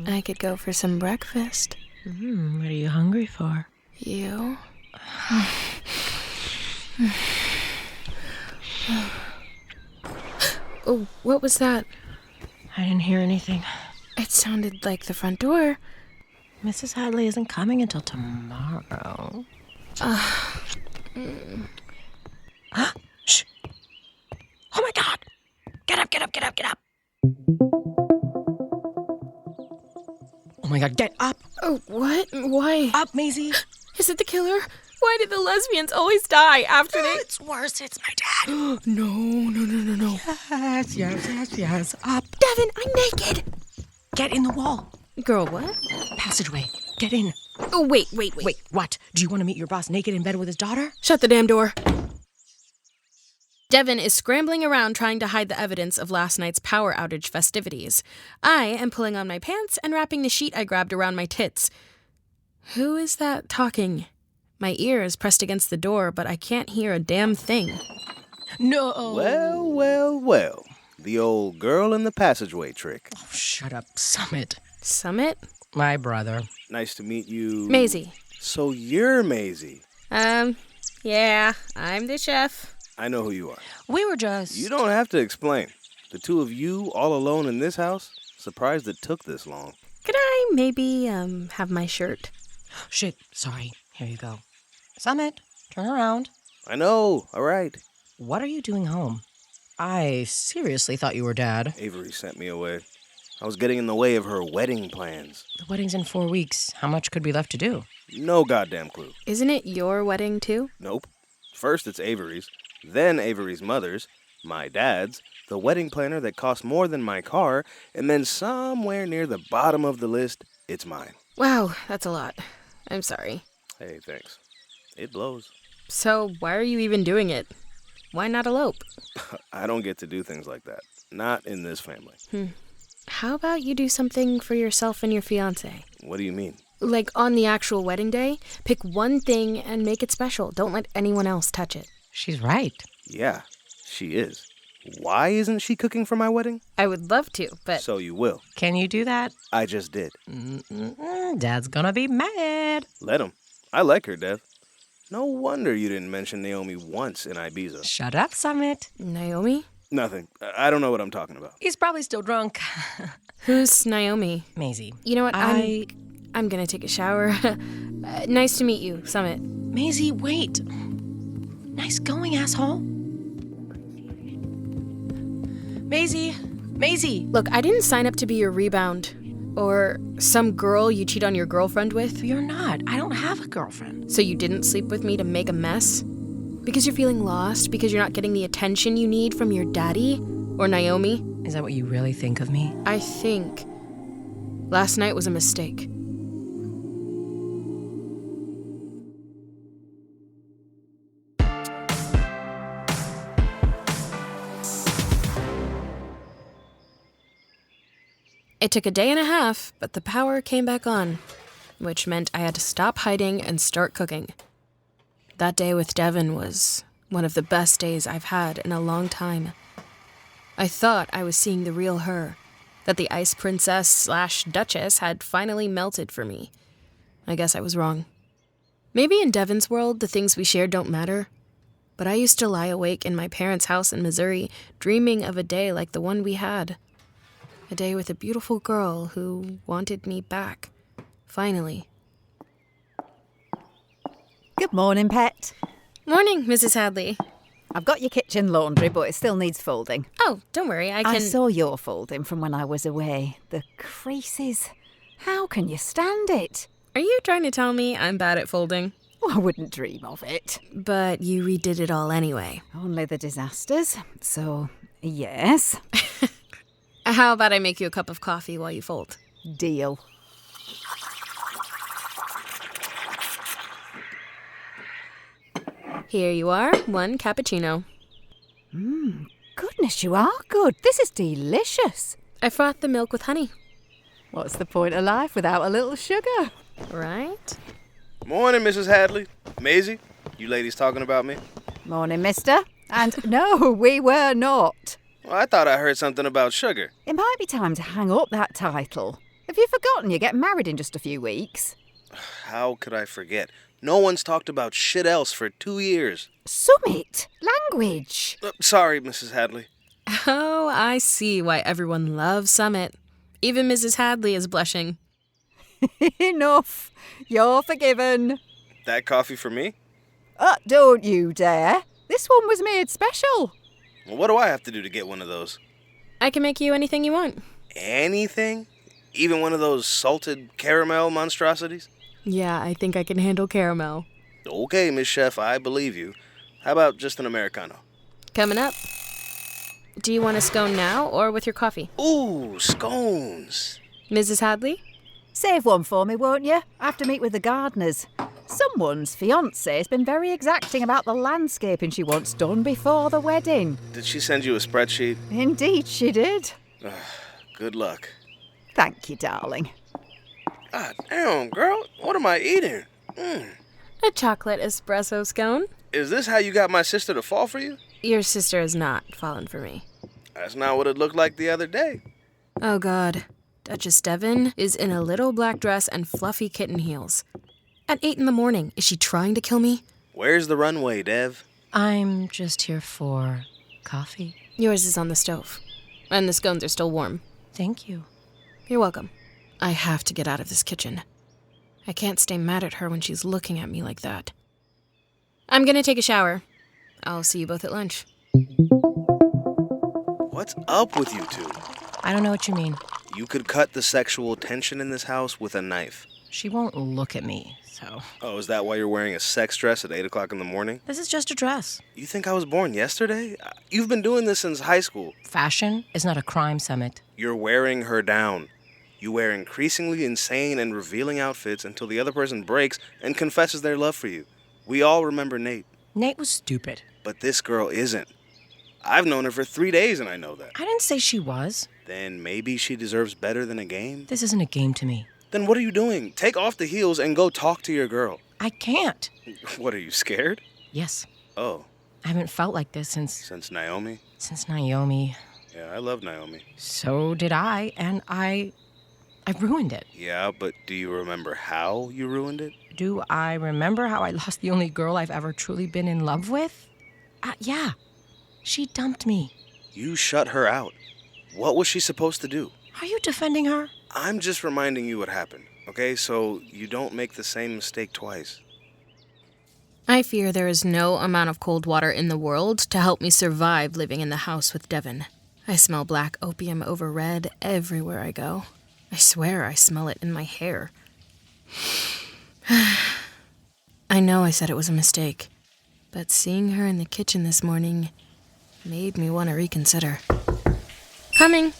I could go for some breakfast. What are you hungry for? You? Oh, what was that? I didn't hear anything. It sounded like the front door. Mrs. Hadley isn't coming until tomorrow. Shh. Oh my God! Get up, get up, get up, get up! Oh my God, get up! Oh, what? Why? Up, Maisie! Is it the killer? Why did the lesbians always die after they... It's worse, it's my dad! No. Yes. Up! Devon, I'm naked! Get in the wall! Girl, what? Passageway. Get in. Oh, wait. Wait, what? Do you want to meet your boss naked in bed with his daughter? Shut the damn door. Devon is scrambling around trying to hide the evidence of last night's power outage festivities. I am pulling on my pants and wrapping the sheet I grabbed around my tits. Who is that talking? My ear is pressed against the door, but I can't hear a damn thing. No. Well. The old girl in the passageway trick. Oh, shut up, Summit. Summit? My brother. Nice to meet you. Maisie. So you're Maisie. Yeah, I'm the chef. I know who you are. We were just... You don't have to explain. The two of you all alone in this house? Surprised it took this long. Could I maybe, have my shirt? Shit, sorry. Here you go. Summit, turn around. I know, all right. What are you doing home? I seriously thought you were Dad. Avery sent me away. I was getting in the way of her wedding plans. The wedding's in 4 weeks. How much could be left to do? No goddamn clue. Isn't it your wedding, too? Nope. First it's Avery's, then Avery's mother's, my dad's, the wedding planner that cost more than my car, and then somewhere near the bottom of the list, it's mine. Wow, that's a lot. I'm sorry. Hey, thanks. It blows. So why are you even doing it? Why not elope? I don't get to do things like that. Not in this family. How about you do something for yourself and your fiancé? What do you mean? Like on the actual wedding day, pick one thing and make it special. Don't let anyone else touch it. She's right. Yeah, she is. Why isn't she cooking for my wedding? I would love to, but... So you will. Can you do that? I just did. Dad's gonna be mad. Let him. I like her, Dev. No wonder you didn't mention Naomi once in Ibiza. Shut up, Summit. Naomi? Nothing. I don't know what I'm talking about. He's probably still drunk. Who's Naomi? Maisie. You know what? I'm gonna take a shower. Nice to meet you, Summit. Maisie, wait. Nice going, asshole. Maisie. Look, I didn't sign up to be your rebound. Or some girl you cheat on your girlfriend with. You're not. I don't have a girlfriend. So you didn't sleep with me to make a mess? Because you're feeling lost? Because you're not getting the attention you need from your daddy? Or Naomi? Is that what you really think of me? I think last night was a mistake. It took a day and a half, but the power came back on, which meant I had to stop hiding and start cooking. That day with Devon was one of the best days I've had in a long time. I thought I was seeing the real her, that the ice princess / duchess had finally melted for me. I guess I was wrong. Maybe in Devon's world, the things we shared don't matter, but I used to lie awake in my parents' house in Missouri, dreaming of a day like the one we had. A day with a beautiful girl who wanted me back. Finally. Good morning, pet. Morning, Mrs. Hadley. I've got your kitchen laundry, but it still needs folding. Oh, don't worry, I can... I saw your folding from when I was away. The creases. How can you stand it? Are you trying to tell me I'm bad at folding? Oh, I wouldn't dream of it. But you redid it all anyway. Only the disasters. So, yes. How about I make you a cup of coffee while you fold? Deal. Here you are, 1 cappuccino. Goodness, you are good. This is delicious. I frothed the milk with honey. What's the point of life without a little sugar? Right? Morning, Mrs. Hadley. Maisie, you ladies talking about me? Morning, mister. And no, we were not. Well, I thought I heard something about sugar. It might be time to hang up that title. Have you forgotten you get married in just a few weeks? How could I forget? No one's talked about shit else for 2 years. Summit! Language! Sorry, Mrs. Hadley. Oh, I see why everyone loves Summit. Even Mrs. Hadley is blushing. Enough. You're forgiven. That coffee for me? Don't you dare. This one was made special. Well, what do I have to do to get one of those? I can make you anything you want. Anything? Even one of those salted caramel monstrosities? Yeah, I think I can handle caramel. Okay, Miss Chef, I believe you. How about just an Americano? Coming up. Do you want a scone now or with your coffee? Ooh, scones. Mrs. Hadley? Save one for me, won't you? I have to meet with the gardeners. Someone's fiancé has been very exacting about the landscaping she wants done before the wedding. Did she send you a spreadsheet? Indeed she did. Good luck. Thank you, darling. Ah, damn, girl. What am I eating? A chocolate espresso scone? Is this how you got my sister to fall for you? Your sister has not fallen for me. That's not what it looked like the other day. Oh, God. Duchess Devon is in a little black dress and fluffy kitten heels. At 8 a.m, is she trying to kill me? Where's the runway, Dev? I'm just here for coffee. Yours is on the stove. And the scones are still warm. Thank you. You're welcome. I have to get out of this kitchen. I can't stay mad at her when she's looking at me like that. I'm gonna take a shower. I'll see you both at lunch. What's up with you two? I don't know what you mean. You could cut the sexual tension in this house with a knife. She won't look at me, so... Oh, is that why you're wearing a sex dress at 8 o'clock in the morning? This is just a dress. You think I was born yesterday? You've been doing this since high school. Fashion is not a crime, Summit. You're wearing her down. You wear increasingly insane and revealing outfits until the other person breaks and confesses their love for you. We all remember Nate. Nate was stupid. But this girl isn't. I've known her for 3 days and I know that. I didn't say she was. Then maybe she deserves better than a game? This isn't a game to me. Then what are you doing? Take off the heels and go talk to your girl. I can't. What, are you scared? Yes. Oh. I haven't felt like this since... Since Naomi? Since Naomi. Yeah, I love Naomi. So did I, and I ruined it. Yeah, but do you remember how you ruined it? Do I remember how I lost the only girl I've ever truly been in love with? Yeah. She dumped me. You shut her out. What was she supposed to do? Are you defending her? I'm just reminding you what happened, okay? So you don't make the same mistake twice. I fear there is no amount of cold water in the world to help me survive living in the house with Devon. I smell black opium over red everywhere I go. I swear I smell it in my hair. I know I said it was a mistake, but seeing her in the kitchen this morning made me want to reconsider. Coming.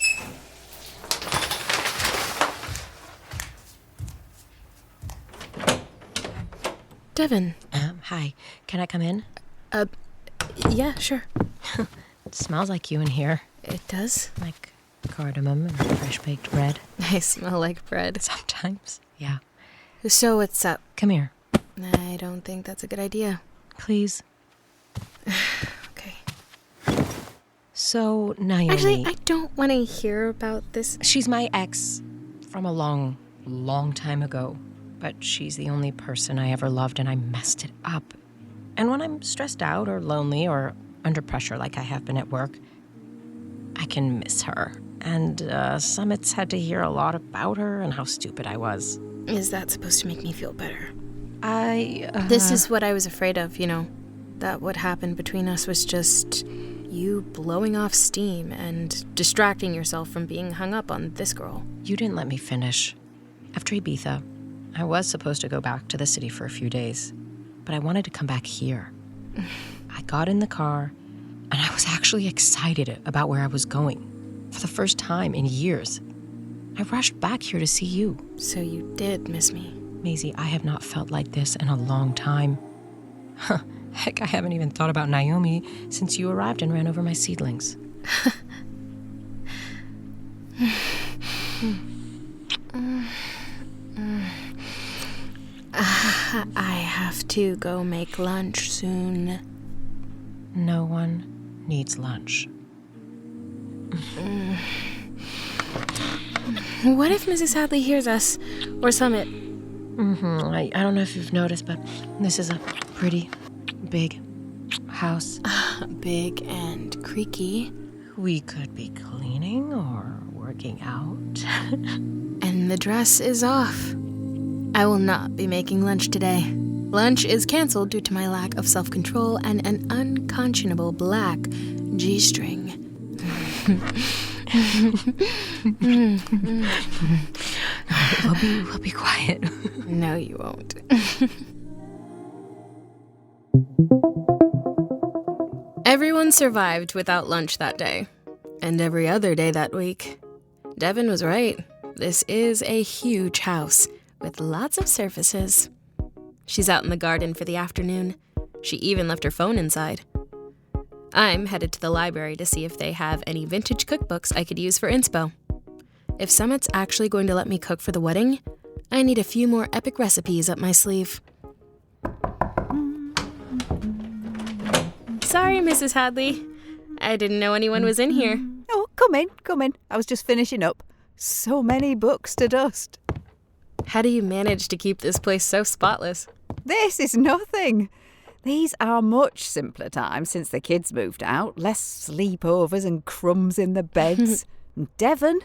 Devon. Hi. Can I come in? Yeah, sure. It smells like you in here. It does? Like cardamom and fresh-baked bread. I smell like bread. Sometimes, yeah. So what's up? Come here. I don't think that's a good idea. Please. Okay. So, Naomi... Actually, I don't want to hear about this. She's my ex from a long, long time ago. But she's the only person I ever loved, and I messed it up. And when I'm stressed out or lonely or under pressure like I have been at work, I can miss her. And Summit's had to hear a lot about her and how stupid I was. Is that supposed to make me feel better? This is what I was afraid of, you know. That what happened between us was just you blowing off steam and distracting yourself from being hung up on this girl. You didn't let me finish. After Ibiza, I was supposed to go back to the city for a few days, but I wanted to come back here. I got in the car, and I was actually excited about where I was going. For the first time in years. I rushed back here to see you. So you did miss me. Maisie, I have not felt like this in a long time. Heck, I haven't even thought about Naomi since you arrived and ran over my seedlings. I have to go make lunch soon. No one needs lunch. What if Mrs. Hadley hears us? Or Summit? I don't know if you've noticed, but this is a pretty big house. Big and creaky. We could be cleaning or working out. And the dress is off. I will not be making lunch today. Lunch is canceled due to my lack of self-control and an unconscionable black G-string. We'll be quiet. No, you won't. Everyone survived without lunch that day, and every other day that week. Devon was right. This is a huge house with lots of surfaces. She's out in the garden for the afternoon. She even left her phone inside. I'm headed to the library to see if they have any vintage cookbooks I could use for inspo. If Summit's actually going to let me cook for the wedding, I need a few more epic recipes up my sleeve. Sorry, Mrs. Hadley. I didn't know anyone was in here. Oh, come in. I was just finishing up. So many books to dust. How do you manage to keep this place so spotless? This is nothing. These are much simpler times since the kids moved out. Less sleepovers and crumbs in the beds. Devon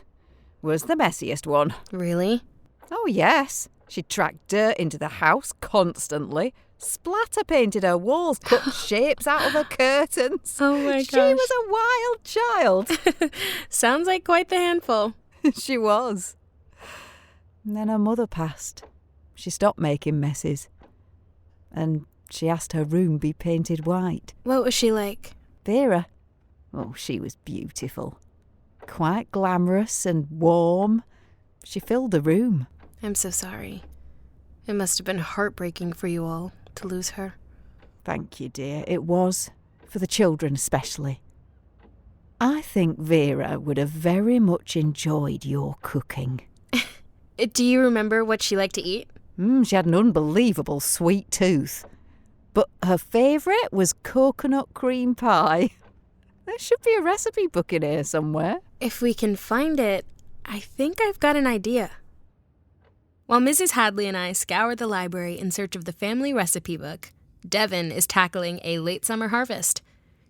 was the messiest one. Really? Oh, yes. She tracked dirt into the house constantly. Splatter painted her walls, cut shapes out of her curtains. Oh my gosh. She was a wild child. Sounds like quite the handful. She was. And then her mother passed. She stopped making messes. And she asked her room be painted white. What was she like? Vera? Oh, she was beautiful. Quite glamorous and warm. She filled the room. I'm so sorry. It must have been heartbreaking for you all to lose her. Thank you, dear. It was. For the children especially. I think Vera would have very much enjoyed your cooking. Do you remember what she liked to eat? She had an unbelievable sweet tooth. But her favourite was coconut cream pie. There should be a recipe book in here somewhere. If we can find it, I think I've got an idea. While Mrs. Hadley and I scour the library in search of the family recipe book, Devon is tackling a late summer harvest.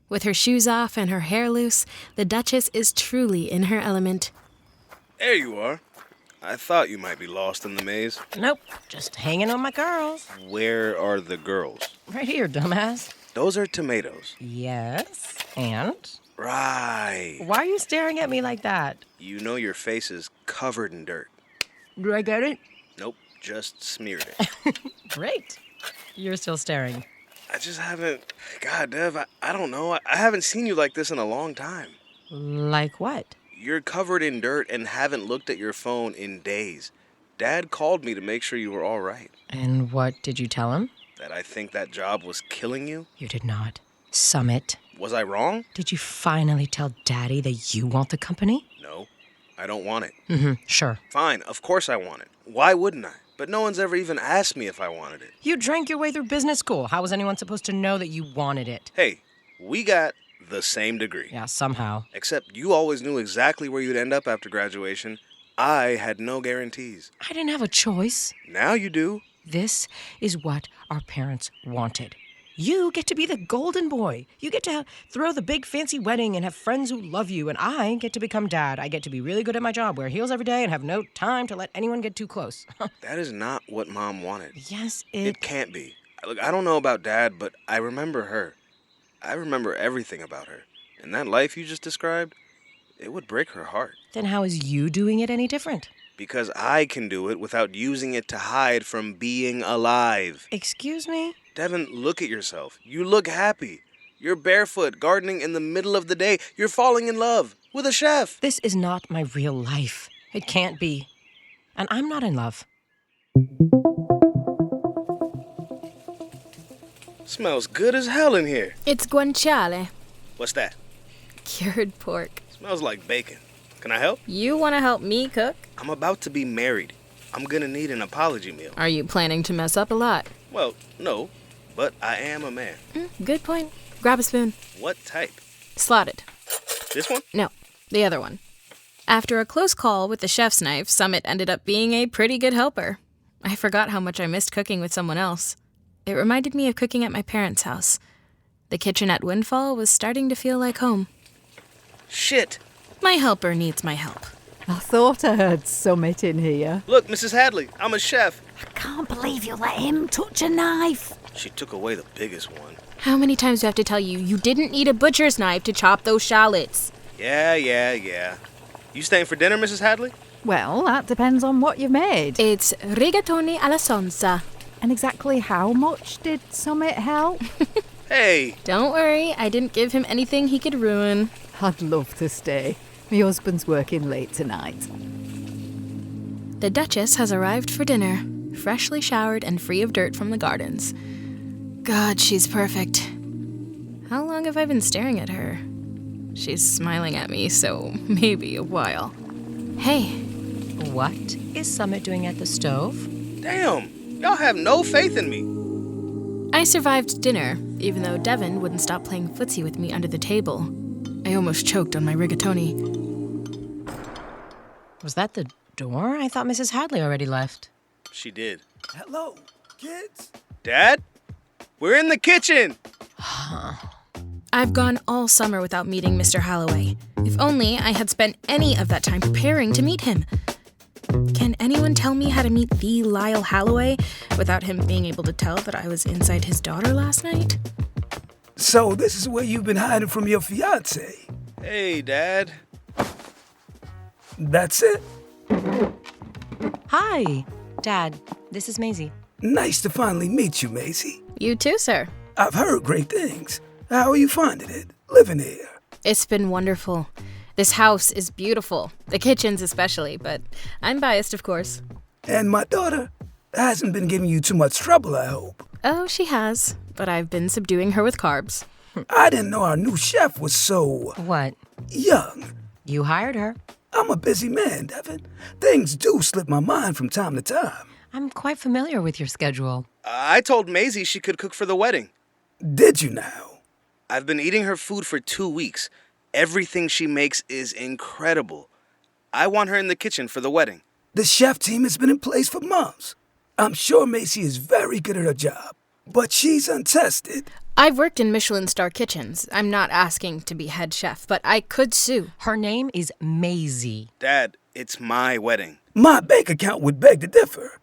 With her shoes off and her hair loose, the Duchess is truly in her element. There you are. I thought you might be lost in the maze. Nope, just hanging on my girls. Where are the girls? Right here, dumbass. Those are tomatoes. Yes, and? Right. Why are you staring at me like that? You know your face is covered in dirt. Do I get it? Nope, just smeared it. Great. You're still staring. I just haven't... God, Dev, I don't know. I haven't seen you like this in a long time. Like what? You're covered in dirt and haven't looked at your phone in days. Dad called me to make sure you were all right. And what did you tell him? That I think that job was killing you? You did not. Summit. Was I wrong? Did you finally tell Daddy that you want the company? No, I don't want it. Sure. Fine, of course I want it. Why wouldn't I? But no one's ever even asked me if I wanted it. You drank your way through business school. How was anyone supposed to know that you wanted it? Hey, we got the same degree. Yeah, somehow. Except you always knew exactly where you'd end up after graduation. I had no guarantees. I didn't have a choice. Now you do. This is what our parents wanted. You get to be the golden boy. You get to throw the big fancy wedding and have friends who love you. And I get to become dad. I get to be really good at my job, wear heels every day, and have no time to let anyone get too close. That is not what Mom wanted. Yes, It can't be. Look, I don't know about Dad, but I remember her. I remember everything about her. And that life you just described, it would break her heart. Then how is you doing it any different? Because I can do it without using it to hide from being alive. Excuse me? Devon, look at yourself. You look happy. You're barefoot, gardening in the middle of the day. You're falling in love with a chef. This is not my real life. It can't be. And I'm not in love. Smells good as hell in here. It's guanciale, What's that? cured pork. Smells like bacon. Can I help? You want to help me cook? I'm about to be married. I'm gonna need an apology meal. Are you planning to mess up a lot? Well, no, but I am a man. Good point. Grab a spoon. What type? Slotted. This one? No, The other one. After a close call with the chef's knife, Summit ended up being a pretty good helper. I forgot how much I missed cooking with someone else. It reminded me of cooking at my parents' house. The kitchen at Windfall was starting to feel like home. Shit. My helper needs my help. I thought I heard Summit in here. Look, Mrs. Hadley, I'm a chef. I can't believe you let him touch a knife. She took away the biggest one. How many times do I have to tell you, you didn't need a butcher's knife to chop those shallots? Yeah. You staying for dinner, Mrs. Hadley? Well, that depends on what you've made. It's rigatoni alla sonza. And exactly how much did Summit help? Hey. Don't worry, I didn't give him anything he could ruin. I'd love to stay. My husband's working late tonight. The Duchess has arrived for dinner, freshly showered and free of dirt from the gardens. God, she's perfect. How long have I been staring at her? She's smiling at me, so maybe a while. Hey. What is Summit doing at the stove? Damn, y'all have no faith in me. I survived dinner, even though Devon wouldn't stop playing footsie with me under the table. I almost choked on my rigatoni. Was that the door? I thought Mrs. Hadley already left. She did. Hello, kids. Dad? We're in the kitchen. I've gone all summer without meeting Mr. Holloway. If only I had spent any of that time preparing to meet him. Can anyone tell me how to meet the Lyle Holloway without him being able to tell that I was inside his daughter last night? So this is where you've been hiding from your fiancé? Hey, Dad. That's it? Hi, Dad. This is Maisie. Nice to finally meet you, Maisie. You too, sir. I've heard great things. How are you finding it, living here? It's been wonderful. This house is beautiful. The kitchens especially, but I'm biased, of course. And my daughter hasn't been giving you too much trouble, I hope. Oh, she has, but I've been subduing her with carbs. I didn't know our new chef was so What? young. You hired her. I'm a busy man, Devon. Things do slip my mind from time to time. I'm quite familiar with your schedule. I told Maisie she could cook for the wedding. Did you now? I've been eating her food for 2 weeks. Everything she makes is incredible. I want her in the kitchen for the wedding. The chef team has been in place for months. I'm sure Maisie is very good at her job, but she's untested. I've worked in Michelin star kitchens. I'm not asking to be head chef, but I could sue. Her name is Maisie. Dad, it's my wedding. My bank account would beg to differ.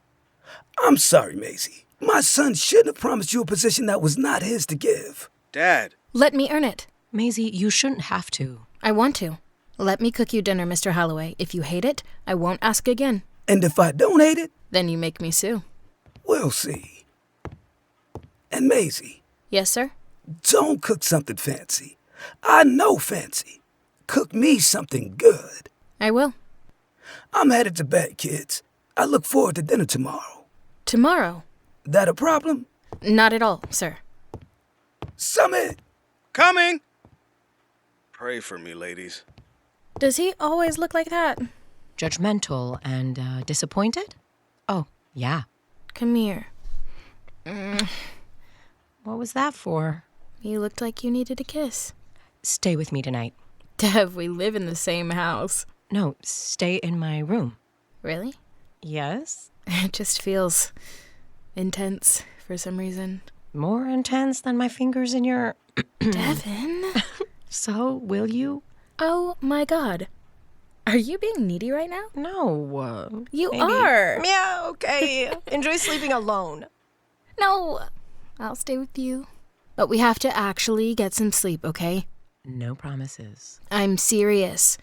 I'm sorry, Maisie. My son shouldn't have promised you a position that was not his to give. Dad. Let me earn it. Maisie, you shouldn't have to. I want to. Let me cook you dinner, Mr. Holloway. If you hate it, I won't ask again. And if I don't hate it, Then you make me sue. we'll see. And Maisie, Yes, sir? don't cook something fancy. I know fancy. Cook me something good. I will. I'm headed to bed, kids. I look forward to dinner tomorrow. Tomorrow. That a problem? Not at all, sir. Summit! Coming! Pray for me, ladies. Does he always look like that? Judgmental and disappointed? Oh, yeah. Come here. What was that for? You looked like you needed a kiss. Stay with me tonight. Dev, we live in the same house. No, stay in my room. Really? Yes? It just feels intense for some reason. More intense than my fingers in your... Devon? So, will you? Oh my god. Are you being needy right now? No. You maybe. are. Yeah, okay. Enjoy sleeping alone. No, I'll stay with you. But we have to actually get some sleep, okay? No promises. I'm serious.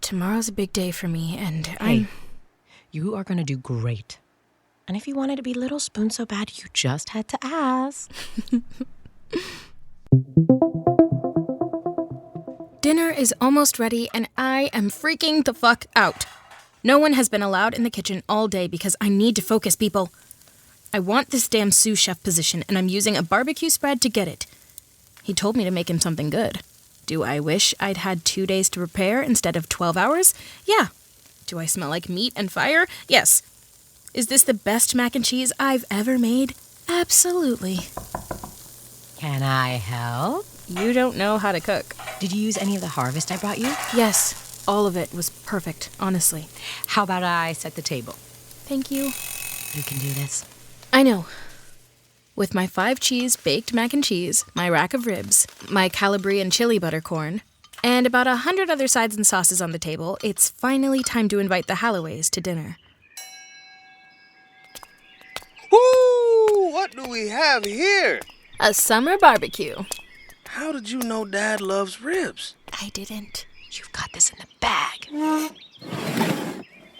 Tomorrow's a big day for me, and Hey, you are going to do great. And if you wanted to be Little Spoon so bad, you just had to ask. Dinner is almost ready, and I am freaking the fuck out. No one has been allowed in the kitchen all day because I need to focus, people. I want this damn sous chef position, and I'm using a barbecue spread to get it. He told me to make him something good. Do I wish I'd had 2 days to prepare instead of 12 hours? Yeah. Do I smell like meat and fire? Yes. Is this the best mac and cheese I've ever made? Absolutely. Can I help? You don't know how to cook. Did you use any of the harvest I brought you? Yes, all of it was perfect, honestly. How about I set the table? Thank you. You can do this. I know. With my 5-cheese baked mac and cheese, my rack of ribs, my Calabrian chili butter corn, and about 100 other sides and sauces on the table, it's finally time to invite the Halloways to dinner. Woo! What do we have here? A summer barbecue. How did you know Dad loves ribs? I didn't. You've got this in the bag.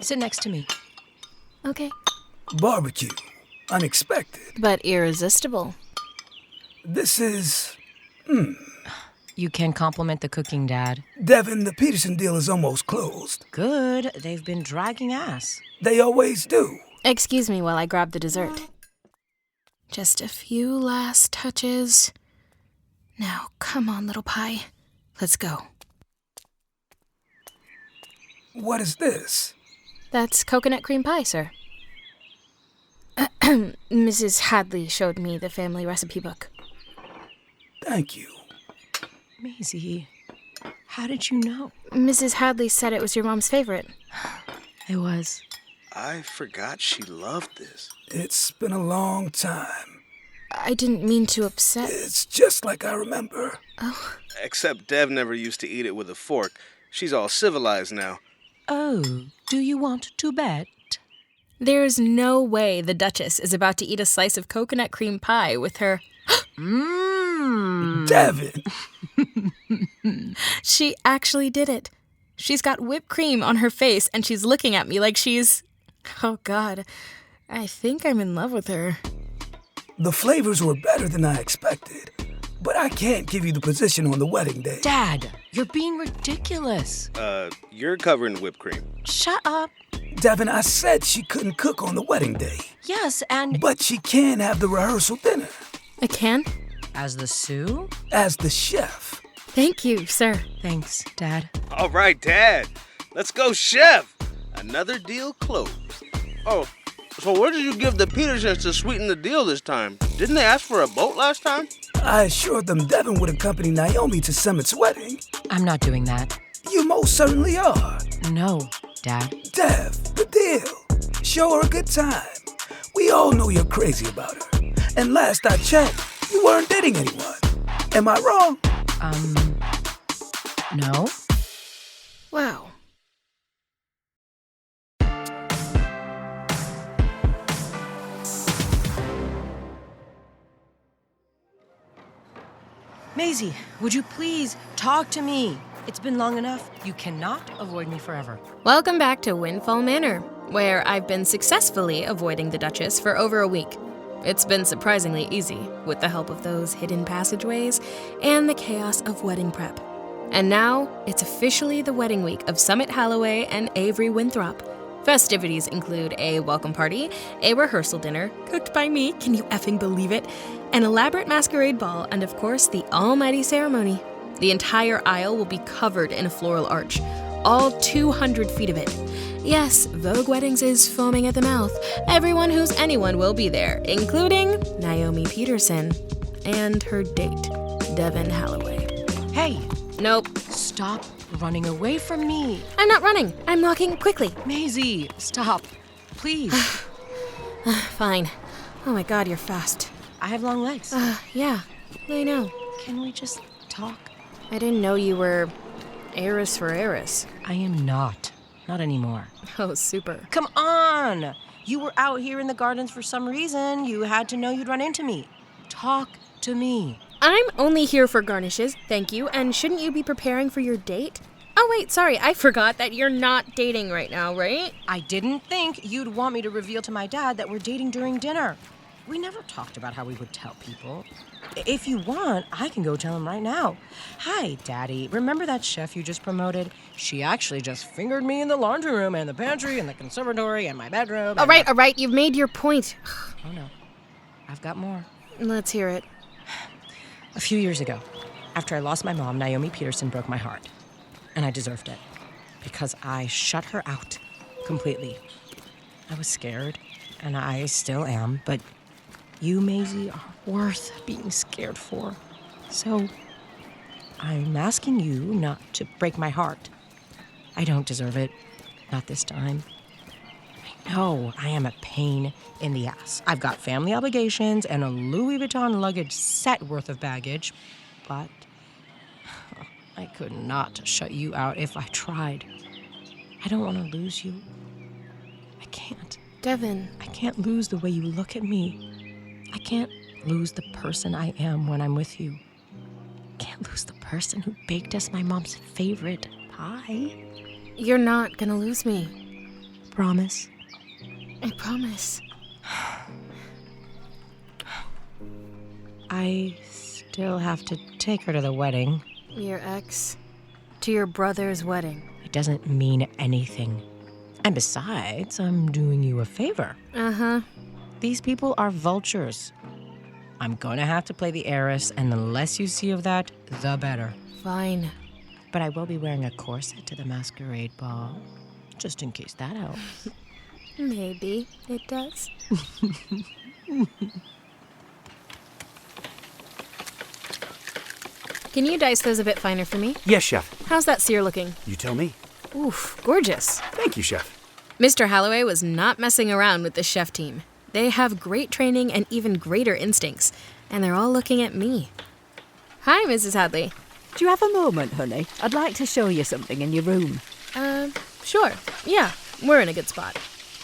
Sit next to me. Okay. Barbecue. Unexpected. But irresistible. This is... You can compliment the cooking, Dad. Devon, the Peterson deal is almost closed. Good. They've been dragging ass. They always do. Excuse me while I grab the dessert. Just a few last touches. Now, come on, little pie. Let's go. What is this? That's coconut cream pie, sir. Mrs. Hadley showed me the family recipe book. Thank you. Maisie, how did you know? Mrs. Hadley said it was your mom's favorite. It was. I forgot she loved this. It's been a long time. I didn't mean to upset. It's just like I remember. Oh. Except Dev never used to eat it with a fork. She's all civilized now. Oh, do you want to bet? There's no way the Duchess is about to eat a slice of coconut cream pie with her... Devon! She actually did it. She's got whipped cream on her face and she's looking at me like she's... Oh, God. I think I'm in love with her. The flavors were better than I expected, but I can't give you the position on the wedding day. Dad, you're being ridiculous. You're covering whipped cream. Shut up. Devon, I said she couldn't cook on the wedding day. Yes, and... But she can have the rehearsal dinner. I can? As the Sue? As the chef. Thank you, sir. Thanks, Dad. All right, Dad. Let's go, Chef. Another deal closed. Oh, so what did you give the Petersons to sweeten the deal this time? Didn't they ask for a boat last time? I assured them Devon would accompany Naomi to Summit's wedding. I'm not doing that. You most certainly are. No, Dad. Dev, the deal. Show her a good time. We all know you're crazy about her. And last I checked, you weren't dating anyone. Am I wrong? No. Wow. Maisie, would you please talk to me? It's been long enough. You cannot avoid me forever. Welcome back to Windfall Manor, where I've been successfully avoiding the Duchess for over a week. It's been surprisingly easy, with the help of those hidden passageways and the chaos of wedding prep. And now, it's officially the wedding week of Summit Holloway and Avery Winthrop. Festivities include a welcome party, a rehearsal dinner, cooked by me, can you effing believe it, an elaborate masquerade ball, and of course, the almighty ceremony. The entire aisle will be covered in a floral arch, all 200 feet of it. Yes, Vogue Weddings is foaming at the mouth. Everyone who's anyone will be there, including Naomi Peterson and her date, Devon Holloway. Hey! Nope. Stop running away from me. I'm not running. I'm walking quickly. Maisie, stop. Please. Fine. Oh my God, you're fast. I have long legs. Yeah, I know. Can we just talk? I didn't know you were heiress for heiress. I am not. Not anymore. Oh, super. Come on! You were out here in the gardens for some reason. You had to know you'd run into me. Talk to me. I'm only here for garnishes, thank you, and shouldn't you be preparing for your date? Oh wait, sorry, I forgot that you're not dating right now, right? I didn't think you'd want me to reveal to my dad that we're dating during dinner. We never talked about how we would tell people. If you want, I can go tell him right now. Hi, Daddy. Remember that chef you just promoted? She actually just fingered me in the laundry room and the pantry and the conservatory and my bedroom. All right, you've made your point. Oh no, I've got more. Let's hear it. A few years ago, after I lost my mom, Naomi Peterson broke my heart. And I deserved it. Because I shut her out completely. I was scared, and I still am, but you, Maisie, are worth being scared for. So, I'm asking you not to break my heart. I don't deserve it. Not this time. I know I am a pain in the ass. I've got family obligations and a Louis Vuitton luggage set worth of baggage, but I could not shut you out if I tried. I don't want to lose you. I can't. Devon. I can't lose the way you look at me. I can't lose the person I am when I'm with you. I can't lose the person who baked us my mom's favorite pie. You're not gonna lose me. Promise? I promise. I still have to take her to the wedding. Your ex? To your brother's wedding. It doesn't mean anything. And besides, I'm doing you a favor. Uh-huh. These people are vultures. I'm gonna have to play the heiress, and the less you see of that, the better. Fine. But I will be wearing a corset to the masquerade ball, just in case that helps. Maybe it does. Can you dice those a bit finer for me? Yes, Chef. How's that sear looking? You tell me. Oof, gorgeous. Thank you, Chef. Mr. Holloway was not messing around with the chef team. They have great training and even greater instincts, and they're all looking at me. Hi, Mrs. Hadley. Do you have a moment, honey? I'd like to show you something in your room. Sure. Yeah, we're in a good spot.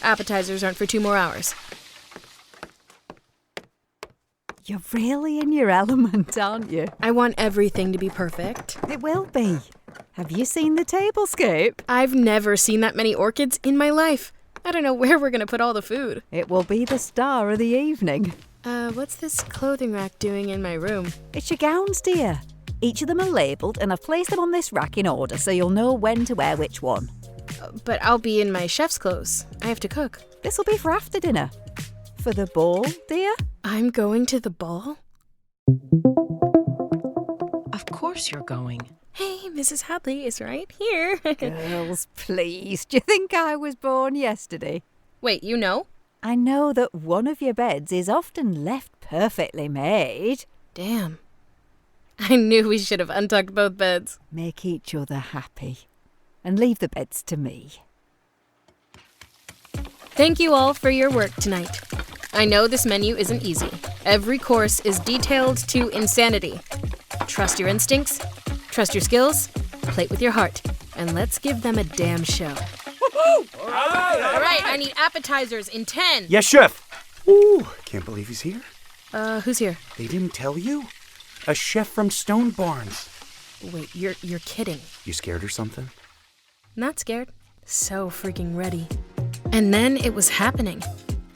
Appetizers aren't for 2 more hours. You're really in your element, aren't you? I want everything to be perfect. It will be. Have you seen the tablescape? I've never seen that many orchids in my life. I don't know where we're gonna put all the food. It will be the star of the evening. What's this clothing rack doing in my room? It's your gowns, dear. Each of them are labelled, and I've placed them on this rack in order so you'll know when to wear which one. But I'll be in my chef's clothes. I have to cook. This will be for after dinner. For the ball, dear? I'm going to the ball? Of course you're going. Hey, Mrs. Hadley is right here. Girls, please. Do you think I was born yesterday? Wait, you know? I know that one of your beds is often left perfectly made. Damn. I knew we should have untucked both beds. Make each other happy. And leave the beds to me. Thank you all for your work tonight. I know this menu isn't easy. Every course is detailed to insanity. Trust your instincts, trust your skills, plate with your heart, and let's give them a damn show. Woohoo! All right, I need appetizers in 10. Yes, Chef. Ooh, can't believe he's here. Who's here? They didn't tell you? A chef from Stone Barns. Wait, you're kidding. You scared or something? Not scared. So freaking ready. And then it was happening.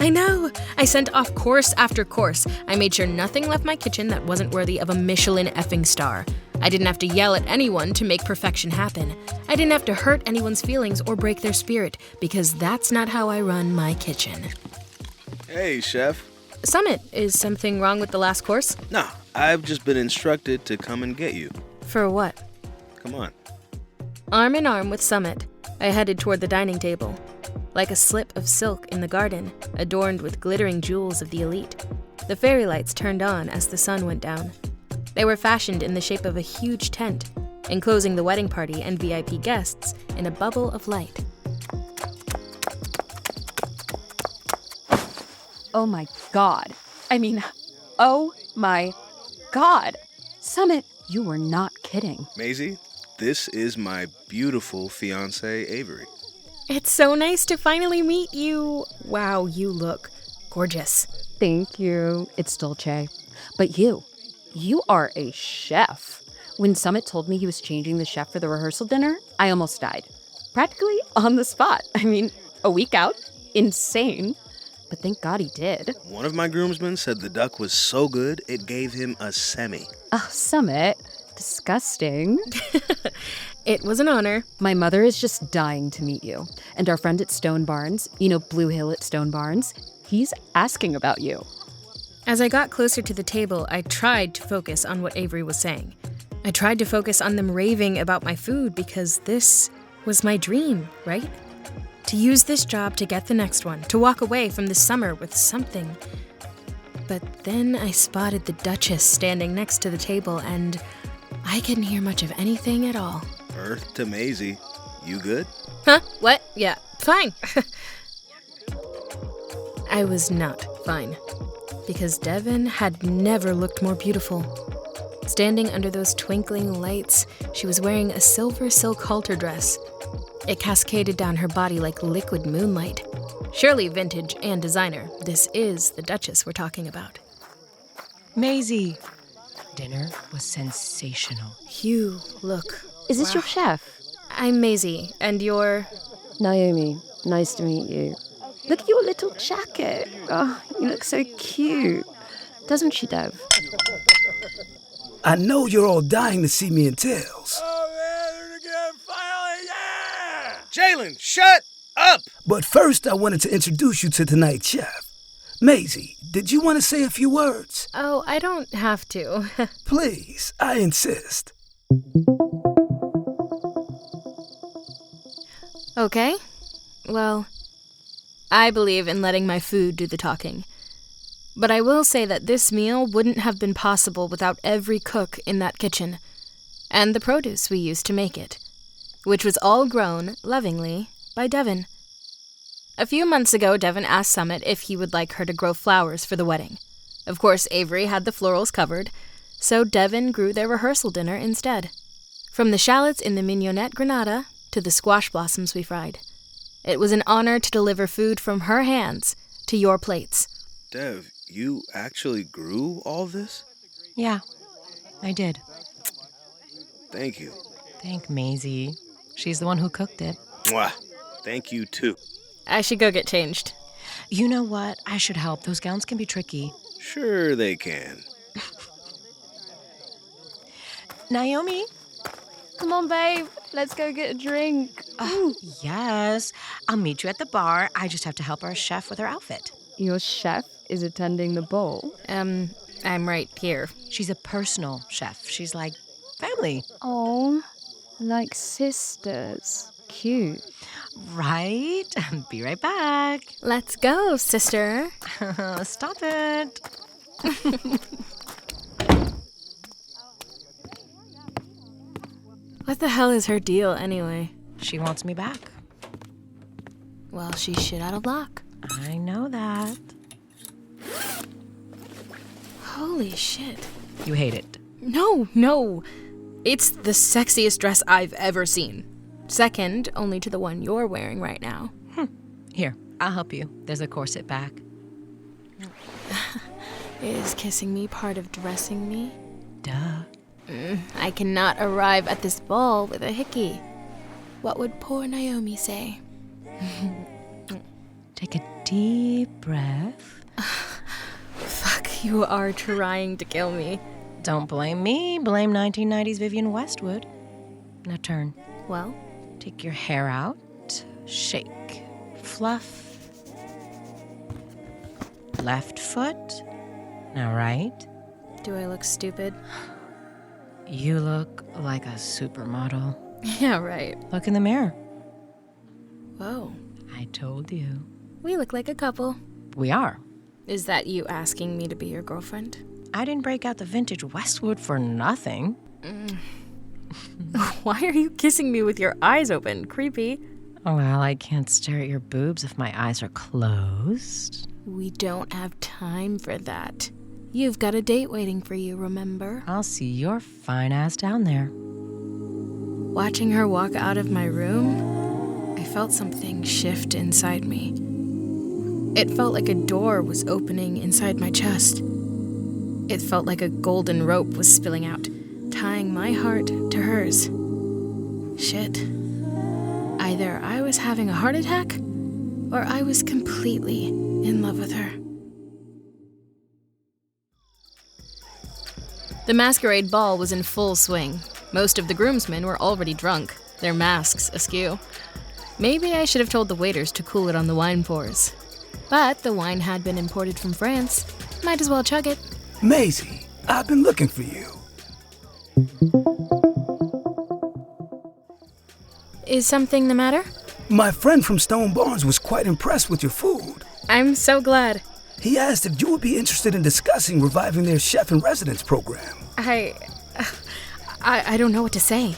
I know! I sent off course after course. I made sure nothing left my kitchen that wasn't worthy of a Michelin effing star. I didn't have to yell at anyone to make perfection happen. I didn't have to hurt anyone's feelings or break their spirit, because that's not how I run my kitchen. Hey, Chef. Summit, is something wrong with the last course? Nah, I've just been instructed to come and get you. For what? Come on. Arm in arm with Summit, I headed toward the dining table. Like a slip of silk in the garden, adorned with glittering jewels of the elite. The fairy lights turned on as the sun went down. They were fashioned in the shape of a huge tent, enclosing the wedding party and VIP guests in a bubble of light. Oh my God. Oh my God. Summit, you were not kidding. Maisie, this is my beautiful fiancé, Avery. It's so nice to finally meet you. Wow, you look gorgeous. Thank you. It's Dolce. But you are a chef. When Summit told me he was changing the chef for the rehearsal dinner, I almost died. Practically on the spot. A week out. Insane. But thank God he did. One of my groomsmen said the duck was so good, it gave him a semi. Oh, Summit. Disgusting. It was an honor. My mother is just dying to meet you. And our friend at Stone Barns, Blue Hill at Stone Barns, he's asking about you. As I got closer to the table, I tried to focus on what Avery was saying. I tried to focus on them raving about my food because this was my dream, right? To use this job to get the next one, to walk away from the summer with something. But then I spotted the Duchess standing next to the table, and I couldn't hear much of anything at all. Earth to Maisie. You good? Huh? What? Yeah, fine. I was not fine, because Devon had never looked more beautiful. Standing under those twinkling lights, she was wearing a silver silk halter dress. It cascaded down her body like liquid moonlight. Surely vintage and designer. This is the Duchess we're talking about. Maisie. Dinner was sensational. You look... Is this your chef? I'm Maisie, and you're... Naomi, nice to meet you. Look at your little jacket. Oh, you look so cute. Doesn't she, Dev? I know you're all dying to see me in tails. Oh, man, again, finally, yeah! Jalen, shut up! But first, I wanted to introduce you to tonight's chef. Maisie, did you want to say a few words? Oh, I don't have to. Please, I insist. Okay. Well, I believe in letting my food do the talking. But I will say that this meal wouldn't have been possible without every cook in that kitchen, and the produce we used to make it, which was all grown, lovingly, by Devon. A few months ago, Devon asked Summit if he would like her to grow flowers for the wedding. Of course, Avery had the florals covered, so Devon grew their rehearsal dinner instead. From the shallots in the mignonette granada to the squash blossoms we fried. It was an honor to deliver food from her hands to your plates. Dev, you actually grew all this? Yeah, I did. Thank you. Thank Maisie. She's the one who cooked it. Mwah. Thank you, too. I should go get changed. You know what? I should help. Those gowns can be tricky. Sure they can. Naomi? Come on, babe. Let's go get a drink. Oh, yes. I'll meet you at the bar. I just have to help our chef with her outfit. Your chef is attending the ball. I'm right here. She's a personal chef. She's like family. Oh, like sisters. Cute. Right? Be right back. Let's go, sister. Stop it. What the hell is her deal, anyway? She wants me back. Well, she's shit out of luck. I know that. Holy shit. You hate it. No. It's the sexiest dress I've ever seen. Second only to the one you're wearing right now. Here, I'll help you. There's a corset back. Is kissing me part of dressing me? Duh. I cannot arrive at this ball with a hickey. What would poor Naomi say? Take a deep breath. Fuck, you are trying to kill me. Don't blame me. Blame 1990s Vivienne Westwood. Now turn. Well? Take your hair out. Shake. Fluff. Left foot. Now right. Do I look stupid? You look like a supermodel. Yeah, right. Look in the mirror. Whoa. I told you. We look like a couple. We are. Is that you asking me to be your girlfriend? I didn't break out the vintage Westwood for nothing. Why are you kissing me with your eyes open? Creepy. Oh, well, I can't stare at your boobs if my eyes are closed. We don't have time for that. You've got a date waiting for you, remember? I'll see your fine ass down there. Watching her walk out of my room, I felt something shift inside me. It felt like a door was opening inside my chest. It felt like a golden rope was spilling out, tying my heart to hers. Shit. Either I was having a heart attack, or I was completely in love with her. The masquerade ball was in full swing. Most of the groomsmen were already drunk, their masks askew. Maybe I should have told the waiters to cool it on the wine pours. But the wine had been imported from France. Might as well chug it. Maisie, I've been looking for you. Is something the matter? My friend from Stone Barns was quite impressed with your food. I'm so glad. He asked if you would be interested in discussing reviving their chef in residence program. I don't know what to say.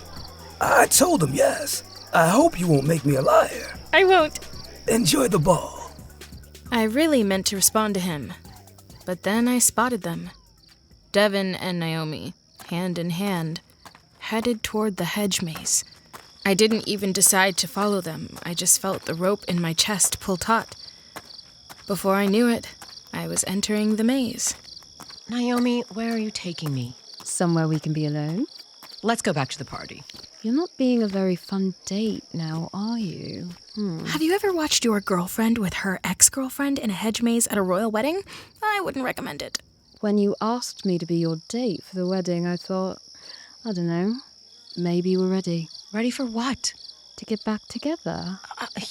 I told him yes. I hope you won't make me a liar. I won't. Enjoy the ball. I really meant to respond to him, but then I spotted them. Devon and Naomi, hand in hand, headed toward the hedge maze. I didn't even decide to follow them. I just felt the rope in my chest pull taut. Before I knew it, I was entering the maze. Naomi, where are you taking me? Somewhere we can be alone? Let's go back to the party. You're not being a very fun date now, are you? Have you ever watched your girlfriend with her ex-girlfriend in a hedge maze at a royal wedding? I wouldn't recommend it. When you asked me to be your date for the wedding, I thought, I don't know, maybe we're ready. Ready for what? To get back together.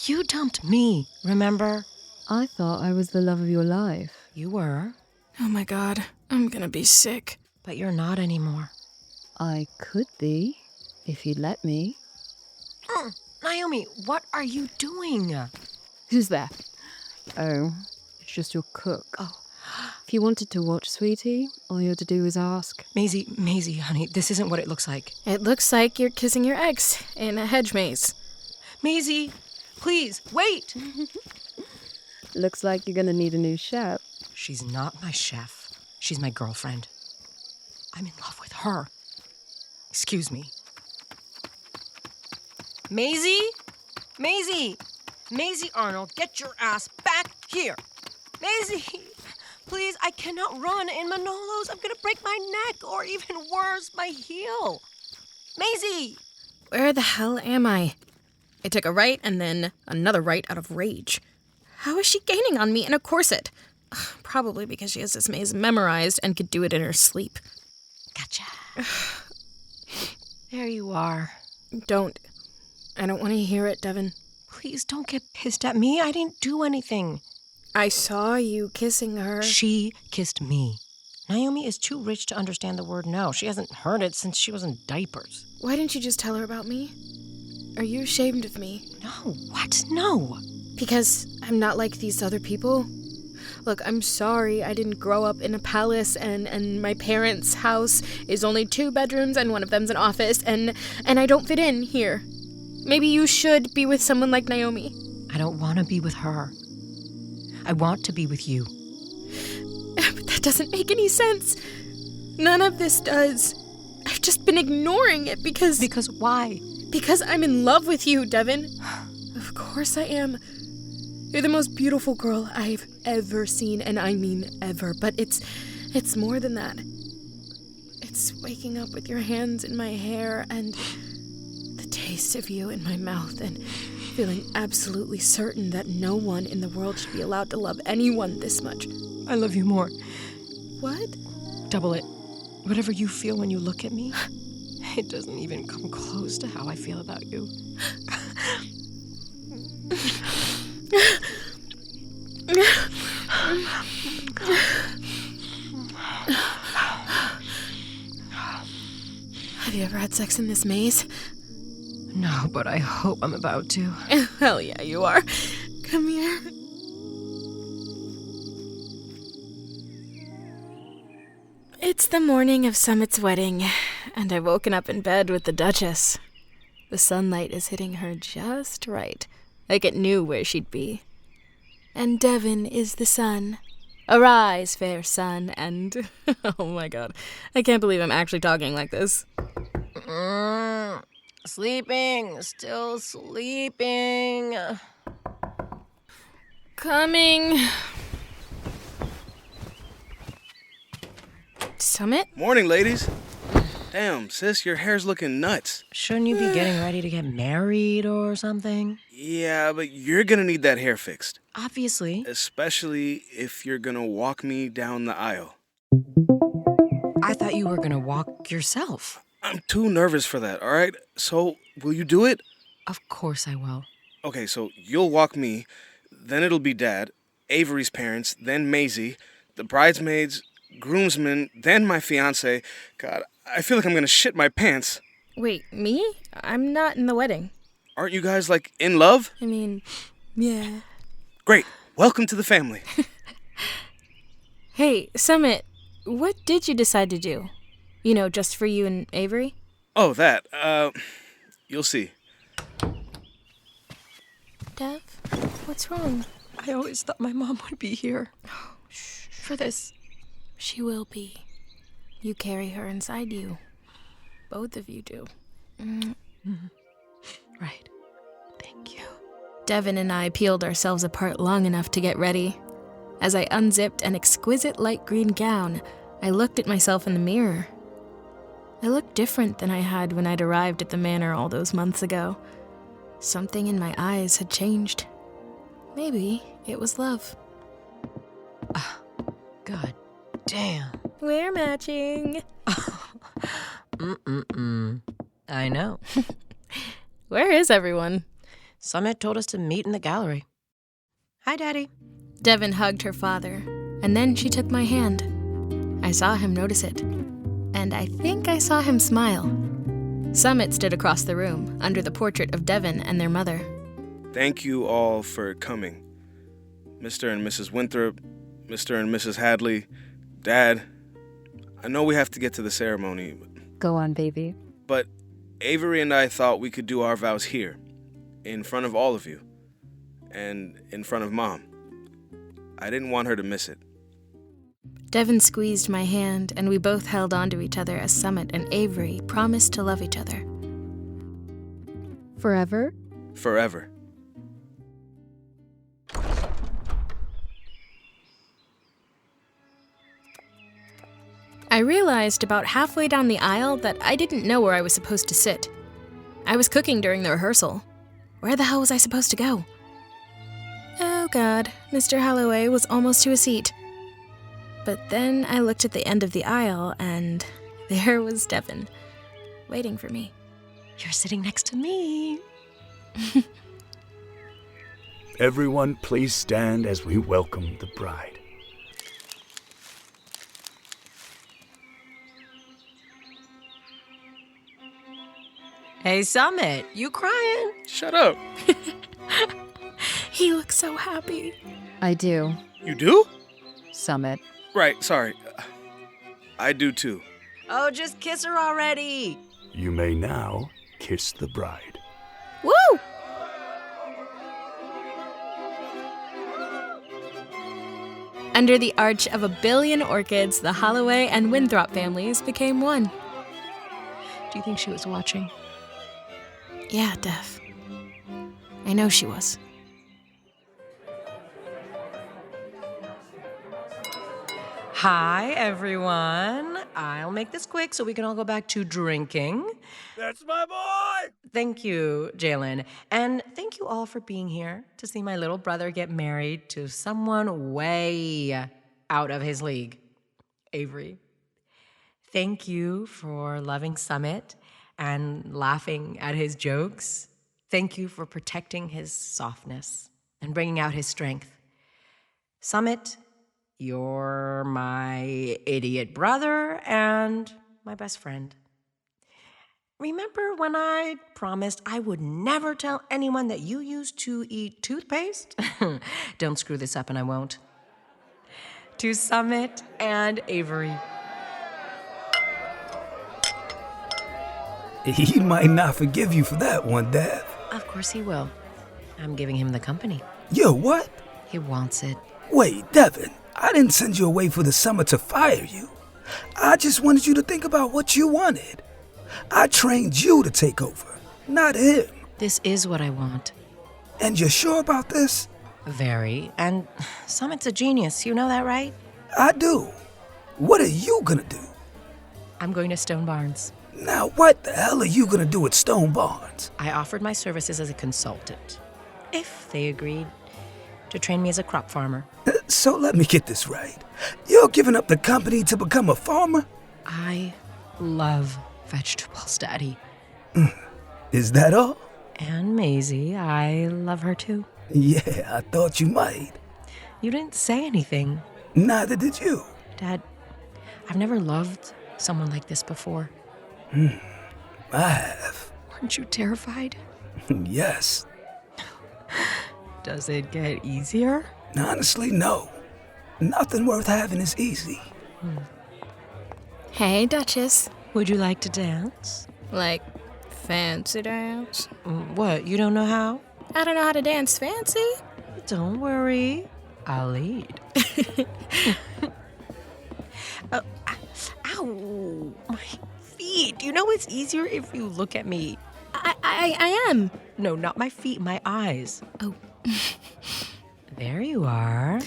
You dumped me, remember? I thought I was the love of your life. You were. Oh my god, I'm gonna be sick. But you're not anymore. I could be, if you'd let me. Naomi, what are you doing? Who's there? Oh, it's just your cook. Oh. If you wanted to watch, sweetie, all you had to do was ask. Maisie, honey, this isn't what it looks like. It looks like you're kissing your ex in a hedge maze. Maisie, please, wait! Looks like you're gonna need a new chef. She's not my chef. She's my girlfriend. I'm in love with her. Excuse me. Maisie? Maisie Arnold, get your ass back here! Maisie! Please, I cannot run in Manolos. I'm gonna break my neck, or even worse, my heel. Maisie! Where the hell am I? I took a right and then another right out of rage. How is she gaining on me in a corset? Probably because she has this maze memorized and could do it in her sleep. Gotcha. There you are. I don't want to hear it, Devon. Please don't get pissed at me. I didn't do anything. I saw you kissing her. She kissed me. Naomi is too rich to understand the word no. She hasn't heard it since she was in diapers. Why didn't you just tell her about me? Are you ashamed of me? No, what? No. Because I'm not like these other people? Look, I'm sorry I didn't grow up in a palace and my parents' house is only 2 bedrooms and one of them's an office and I don't fit in here. Maybe you should be with someone like Naomi. I don't want to be with her. I want to be with you. But that doesn't make any sense. None of this does. I've just been ignoring it because... Because why? Because I'm in love with you, Devon. Of course I am. You're the most beautiful girl I've ever seen, and I mean ever. But it's more than that. It's waking up with your hands in my hair and the taste of you in my mouth and feeling absolutely certain that no one in the world should be allowed to love anyone this much. I love you more. What? Double it. Whatever you feel when you look at me, it doesn't even come close to how I feel about you. Have you ever had sex in this maze? No, but I hope I'm about to. Hell yeah, you are. Come here. It's the morning of Summit's wedding, and I've woken up in bed with the Duchess. The sunlight is hitting her just right, like it knew where she'd be. And Devon is the sun. Arise, fair sun, and... oh my god, I can't believe I'm actually talking like this. Sleeping, still sleeping. Coming. Summit? Morning, ladies. Damn, sis, your hair's looking nuts. Shouldn't you be getting ready to get married or something? Yeah, but you're gonna need that hair fixed. Obviously. Especially if you're gonna walk me down the aisle. I thought you were gonna walk yourself. I'm too nervous for that, all right? So, will you do it? Of course I will. Okay, so you'll walk me, then it'll be Dad, Avery's parents, then Maisie, the bridesmaids, groomsmen, then my fiancé. God, I feel like I'm gonna shit my pants. Wait, me? I'm not in the wedding. Aren't you guys, like, in love? I mean, yeah. Great. Welcome to the family. Hey, Summit, what did you decide to do? You know, just for you and Avery? Oh, that. You'll see. Dev, what's wrong? I always thought my mom would be here. For this. She will be. You carry her inside you. Both of you do. Right. Thank you. Devon and I peeled ourselves apart long enough to get ready. As I unzipped an exquisite light green gown, I looked at myself in the mirror. I looked different than I had when I'd arrived at the manor all those months ago. Something in my eyes had changed. Maybe it was love. God damn. We're matching. I know. Where is everyone? Summit told us to meet in the gallery. Hi, Daddy. Devon hugged her father, and then she took my hand. I saw him notice it, and I think I saw him smile. Summit stood across the room, under the portrait of Devon and their mother. Thank you all for coming. Mr. and Mrs. Winthrop, Mr. and Mrs. Hadley, Dad. I know we have to get to the ceremony, Go on, baby. but Avery and I thought we could do our vows here, in front of all of you, and in front of Mom. I didn't want her to miss it. Devon squeezed my hand, and we both held onto each other as Summit and Avery promised to love each other. Forever? Forever. I realized about halfway down the aisle that I didn't know where I was supposed to sit. I was cooking during the rehearsal. Where the hell was I supposed to go? Oh God, Mr. Holloway was almost to a seat. But then I looked at the end of the aisle, and there was Devon, waiting for me. You're sitting next to me. Everyone, please stand as we welcome the bride. Hey, Summit, you crying? Shut up. He looks so happy. I do. You do? Summit. Right, sorry. I do too. Oh, just kiss her already. You may now kiss the bride. Woo! Under the arch of a billion orchids, the Holloway and Winthrop families became one. Do you think she was watching? Yeah, Dev. I know she was. Hi, everyone. I'll make this quick so we can all go back to drinking. That's my boy! Thank you, Jalen. And thank you all for being here to see my little brother get married to someone way out of his league, Avery. Thank you for loving Summit and laughing at his jokes. Thank you for protecting his softness and bringing out his strength. Summit, you're my idiot brother and my best friend. Remember when I promised I would never tell anyone that you used to eat toothpaste? Don't screw this up and I won't. To Summit and Avery. He might not forgive you for that one, Dev. Of course he will. I'm giving him the company. Yo, what? He wants it. Wait, Devon, I didn't send you away for the summer to fire you. I just wanted you to think about what you wanted. I trained you to take over, not him. This is what I want. And you're sure about this? Very. And Summit's a genius. You know that, right? I do. What are you gonna do? I'm going to Stone Barns. Now, what the hell are you gonna do at Stone Barns? I offered my services as a consultant, if they agreed to train me as a crop farmer. So let me get this right. You're giving up the company to become a farmer? I love vegetables, Daddy. Is that all? And Maisie, I love her too. Yeah, I thought you might. You didn't say anything. Neither did you. Dad, I've never loved someone like this before. I have. Weren't you terrified? Yes. Does it get easier? Honestly, no. Nothing worth having is easy. Hey, Duchess. Would you like to dance? Like, fancy dance? What, you don't know how? I don't know how to dance fancy. Don't worry. I'll lead. Ow! My feet. You know it's easier if you look at me. I am. No, not my feet, my eyes. Oh. There you are.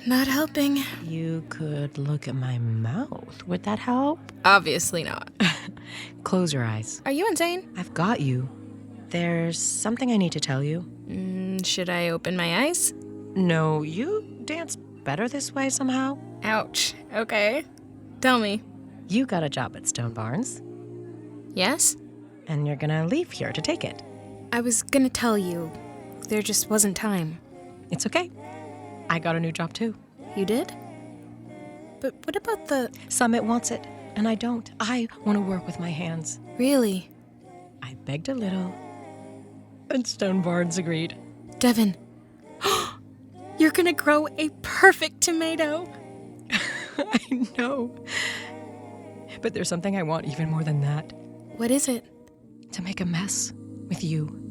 Not helping. You could look at my mouth. Would that help? Obviously not. Close your eyes. Are you insane? I've got you. There's something I need to tell you. Should I open my eyes? No, you dance better this way somehow. Ouch. Okay. Tell me. You got a job at Stone Barns. Yes? And you're gonna leave here to take it. I was gonna tell you. There just wasn't time. It's okay. I got a new job too. You did? But what about the... Summit wants it, and I don't. I want to work with my hands. Really? I begged a little, and Stone Barns agreed. Devon, you're gonna grow a perfect tomato. I know. But there's something I want even more than that. What is it? To make a mess with you.